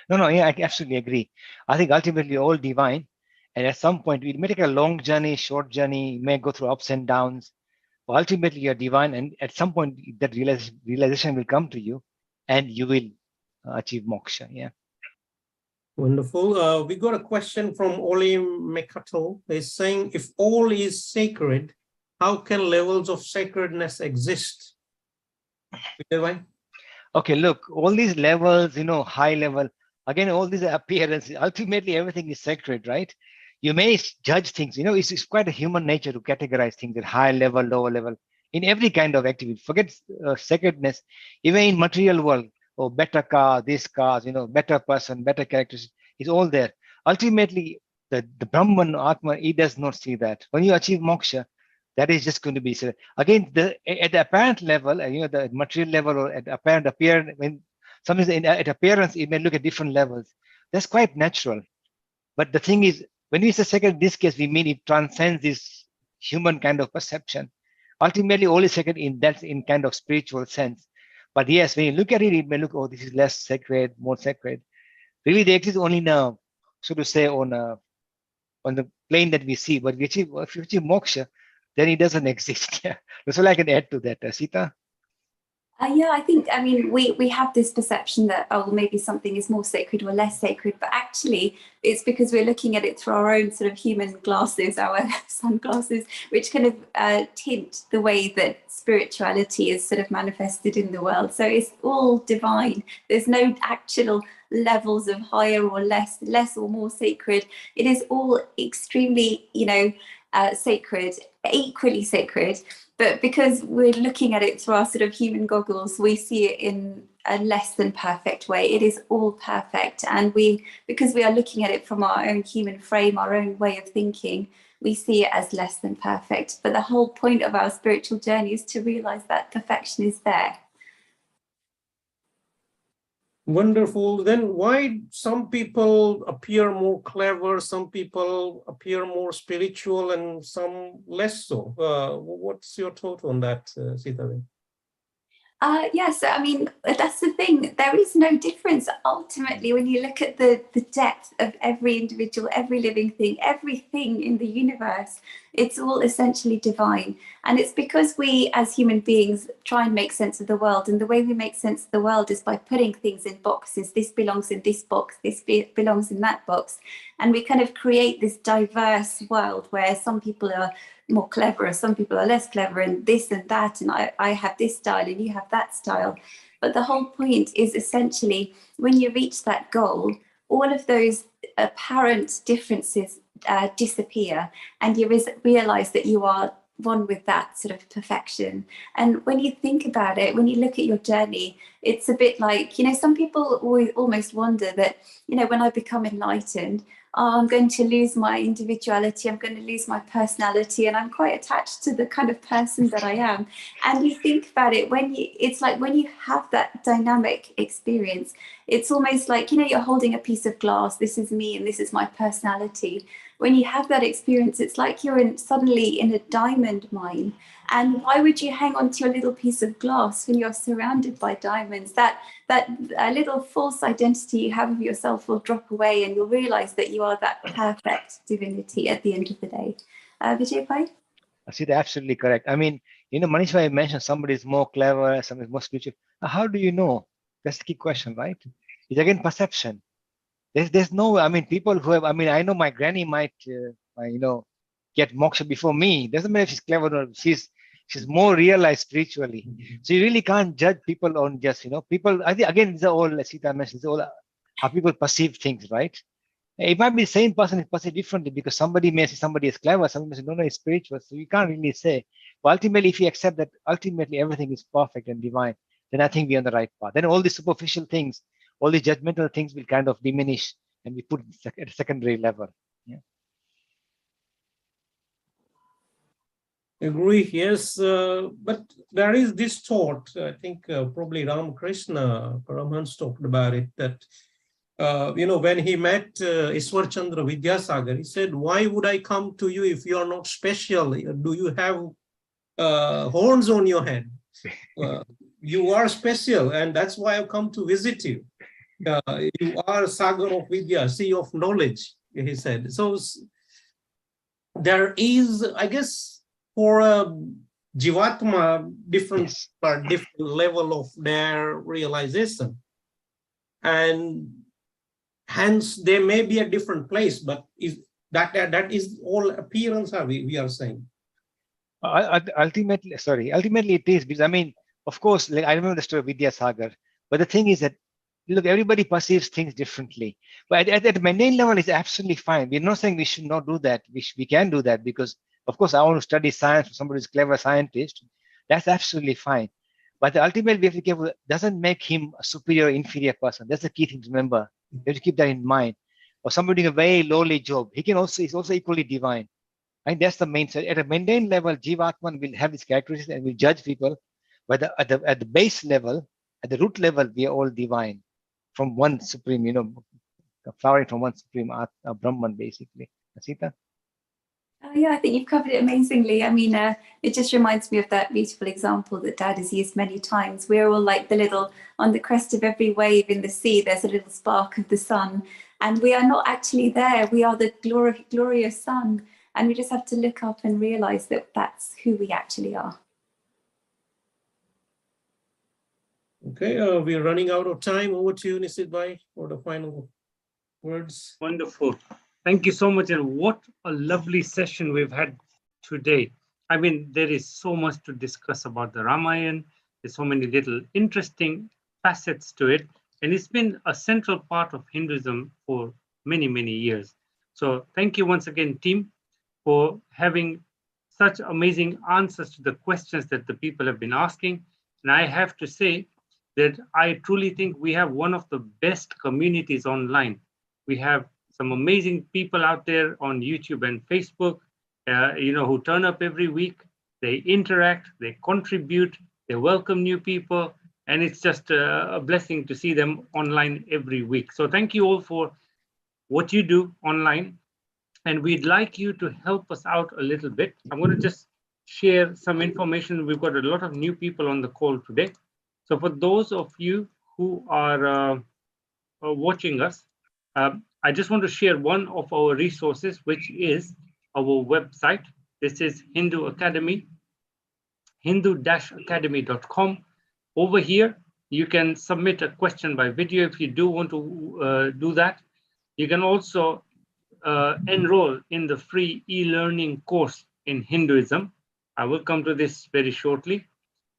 No, yeah, I absolutely agree. I think ultimately all divine. And at some point, it may take a long journey, short journey, you may go through ups and downs. Ultimately, you're divine, and at some point that realization will come to you and you will achieve moksha. Yeah. Wonderful. We got a question from Olim Mekato. He's saying, if all is sacred, how can levels of sacredness exist? Okay, look, all these levels, you know, high level, again, all these appearances, ultimately everything is sacred, right? You may judge things, you know, it's quite a human nature to categorize things at high level, lower level, in every kind of activity. Forget sacredness, even in material world, or better car, this cars, you know, better person, better characters, is all there. Ultimately, the Brahman, Atma, he does not see that. When you achieve moksha, that is just going to be, again, at the apparent level, you know, the material level or at apparent appearance, when something at appearance, it may look at different levels. That's quite natural. But the thing is, when we say sacred, in this case, we mean it transcends this human kind of perception. Ultimately, all is sacred in kind of spiritual sense. But yes, when you look at it, it may look, oh, this is less sacred, more sacred. Really, they exist only now, so to say, on the plane that we see. But if you achieve moksha, then it doesn't exist. Yeah. That's all I can add to that. Sita? Yeah, I think, I mean, we have this perception that, oh, maybe something is more sacred or less sacred, but actually it's because we're looking at it through our own sort of human glasses, our sunglasses, which kind of tint the way that spirituality is sort of manifested in the world. So it's all divine. There's no actual levels of higher or less or more sacred. It is all extremely, sacred, equally sacred. But because we're looking at it through our sort of human goggles, we see it in a less than perfect way. It is all perfect. And because we are looking at it from our own human frame, our own way of thinking, we see it as less than perfect. But the whole point of our spiritual journey is to realize that perfection is there. Wonderful. Then why some people appear more clever, some people appear more spiritual, and some less so? What's your thought on that, Sita? Yes, I mean, that's the thing. There is no difference. Ultimately, when you look at the depth of every individual, every living thing, everything in the universe, it's all essentially divine. And it's because we as human beings try and make sense of the world. And the way we make sense of the world is by putting things in boxes. This belongs in this box, this belongs in that box. And we kind of create this diverse world where some people are more clever, some people are less clever, and this and that, and I have this style and you have that style. But the whole point is essentially when you reach that goal, all of those apparent differences disappear, and you realize that you are one with that sort of perfection. And when you think about it, when you look at your journey, it's a bit like, some people almost wonder that, when I become enlightened, I'm going to lose my individuality, I'm going to lose my personality, and I'm quite attached to the kind of person that I am. And you think about it, it's like when you have that dynamic experience, it's almost like, you're holding a piece of glass, this is me and this is my personality. When you have that experience, it's like you're suddenly in a diamond mine. And why would you hang on to your little piece of glass when you're surrounded by diamonds? That little false identity you have of yourself will drop away, and you'll realize that you are that perfect divinity at the end of the day. Vijay Pai? I see, absolutely correct. I mean, Manish Bhai mentioned somebody is more clever, somebody is more spiritual. How do you know? That's the key question, right? It's again perception. There's no, I mean, people who have, I know my granny might, get moksha before me. Doesn't matter if she's clever or she's more realized spiritually. So you really can't judge people on just, people, I think, again, it's all, as Sita mentioned, it's all how people perceive things, right? It might be the same person is perceived differently because somebody may say somebody is clever, somebody may say, no, it's spiritual. So you can't really say. But ultimately, if you accept that ultimately everything is perfect and divine, then I think we're on the right path. Then all the superficial things, all the judgmental things will kind of diminish and be put at a secondary level. Yeah. Agree, yes. But there is this thought, I think probably Ramakrishna Paramahansa talked about it, that, when he met Ishwar Chandra Vidyasagar, he said, why would I come to you if you are not special? Do you have horns on your head? You are special, and that's why I've come to visit you. You are Sagar of Vidya, sea of knowledge, he said. So there is, I guess, for a Jivatma, different level of their realization. And hence, there may be a different place, but that is all appearance, we are saying. Ultimately it is, because of course, like I remember the story of Vidyasagar, but the thing is that, look, everybody perceives things differently. But at the mundane level, it's absolutely fine. We're not saying we should not do that. We can do that because, of course, I want to study science for somebody who's a clever scientist. That's absolutely fine. But ultimately, we have to be careful. Doesn't make him a superior or inferior person. That's the key thing to remember. You have to keep that in mind. Or somebody doing a very lowly job, he's also equally divine. I think that's the main. So at a mundane level, Jivatman will have these characteristics and will judge people. But at the base level, at the root level, we are all divine. From one supreme, flowering from one supreme Brahman, basically. Sita? Yeah, I think you've covered it amazingly. I mean, it just reminds me of that beautiful example that Dad has used many times. We're all like the little, on the crest of every wave in the sea, there's a little spark of the sun. And we are not actually there. We are the glorious sun. And we just have to look up and realize that that's who we actually are. Okay, we're running out of time. Over to you, Nisit Bhai, for the final words. Wonderful. Thank you so much. And what a lovely session we've had today. I mean, there is so much to discuss about the Ramayana. There's so many little interesting facets to it. And it's been a central part of Hinduism for many, many years. So thank you once again, team, for having such amazing answers to the questions that the people have been asking. And I have to say that I truly think we have one of the best communities online. We have some amazing people out there on YouTube and Facebook, who turn up every week. They interact, they contribute, they welcome new people, and it's just a blessing to see them online every week. So thank you all for what you do online, and we'd like you to help us out a little bit. I'm going to just share some information. We've got a lot of new people on the call today. So for those of you who are watching us, I just want to share one of our resources, which is our website. This is Hindu Academy, hindu-academy.com. Over here, you can submit a question by video if you do want to do that. You can also enroll in the free e-learning course in Hinduism. I will come to this very shortly.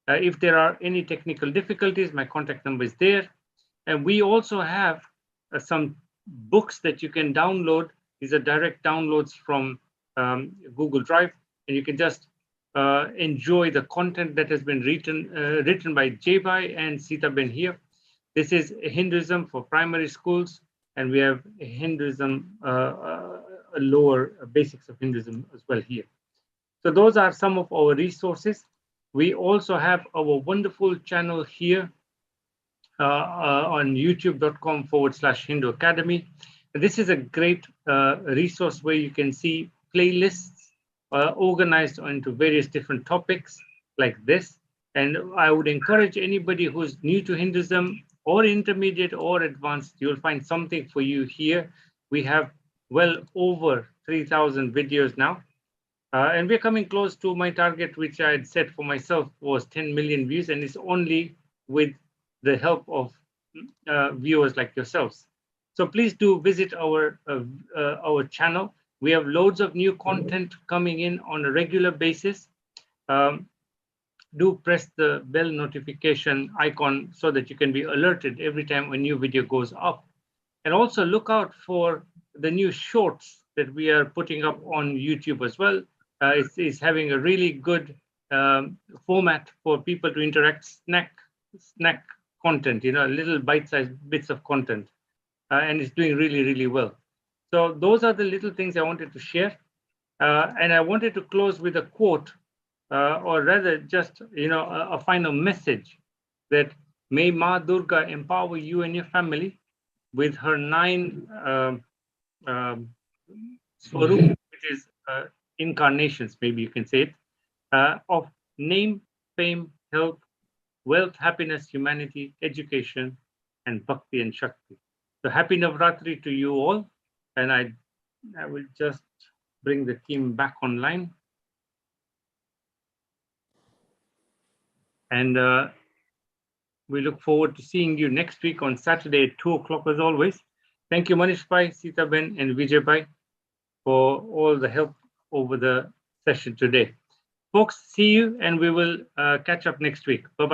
If there are any technical difficulties, my contact number is there. And we also have some books that you can download. These are direct downloads from Google Drive, and you can just enjoy the content that has been written by Jai and Sita Ben here. This is Hinduism for primary schools, and we have Hinduism, lower basics of Hinduism as well here. So those are some of our resources. We also have our wonderful channel here on youtube.com/Hindu Academy. This is a great resource where you can see playlists organized into various different topics like this. And I would encourage anybody who's new to Hinduism or intermediate or advanced, you'll find something for you here. We have well over 3,000 videos now. And we're coming close to my target, which I had set for myself was 10 million views, and it's only with the help of viewers like yourselves. So please do visit our channel. We have loads of new content coming in on a regular basis. Do press the bell notification icon so that you can be alerted every time a new video goes up. And also look out for the new shorts that we are putting up on YouTube as well. It's having a really good format for people to interact, snack content, little bite-sized bits of content, and it's doing really, really well. So those are the little things I wanted to share, and I wanted to close with a quote, or rather, just a final message that may Ma Durga empower you and your family with her 9 swarup, which is incarnations, maybe you can say it, of name, fame, health, wealth, happiness, humanity, education, and bhakti and shakti. So happy Navratri to you all. And I will just bring the team back online. And we look forward to seeing you next week on Saturday at 2 o'clock as always. Thank you, Manish Bhai, Sita Ben, and Vijay Bhai for all the help over the session today. Folks, see you, and we will catch up next week. Bye-bye.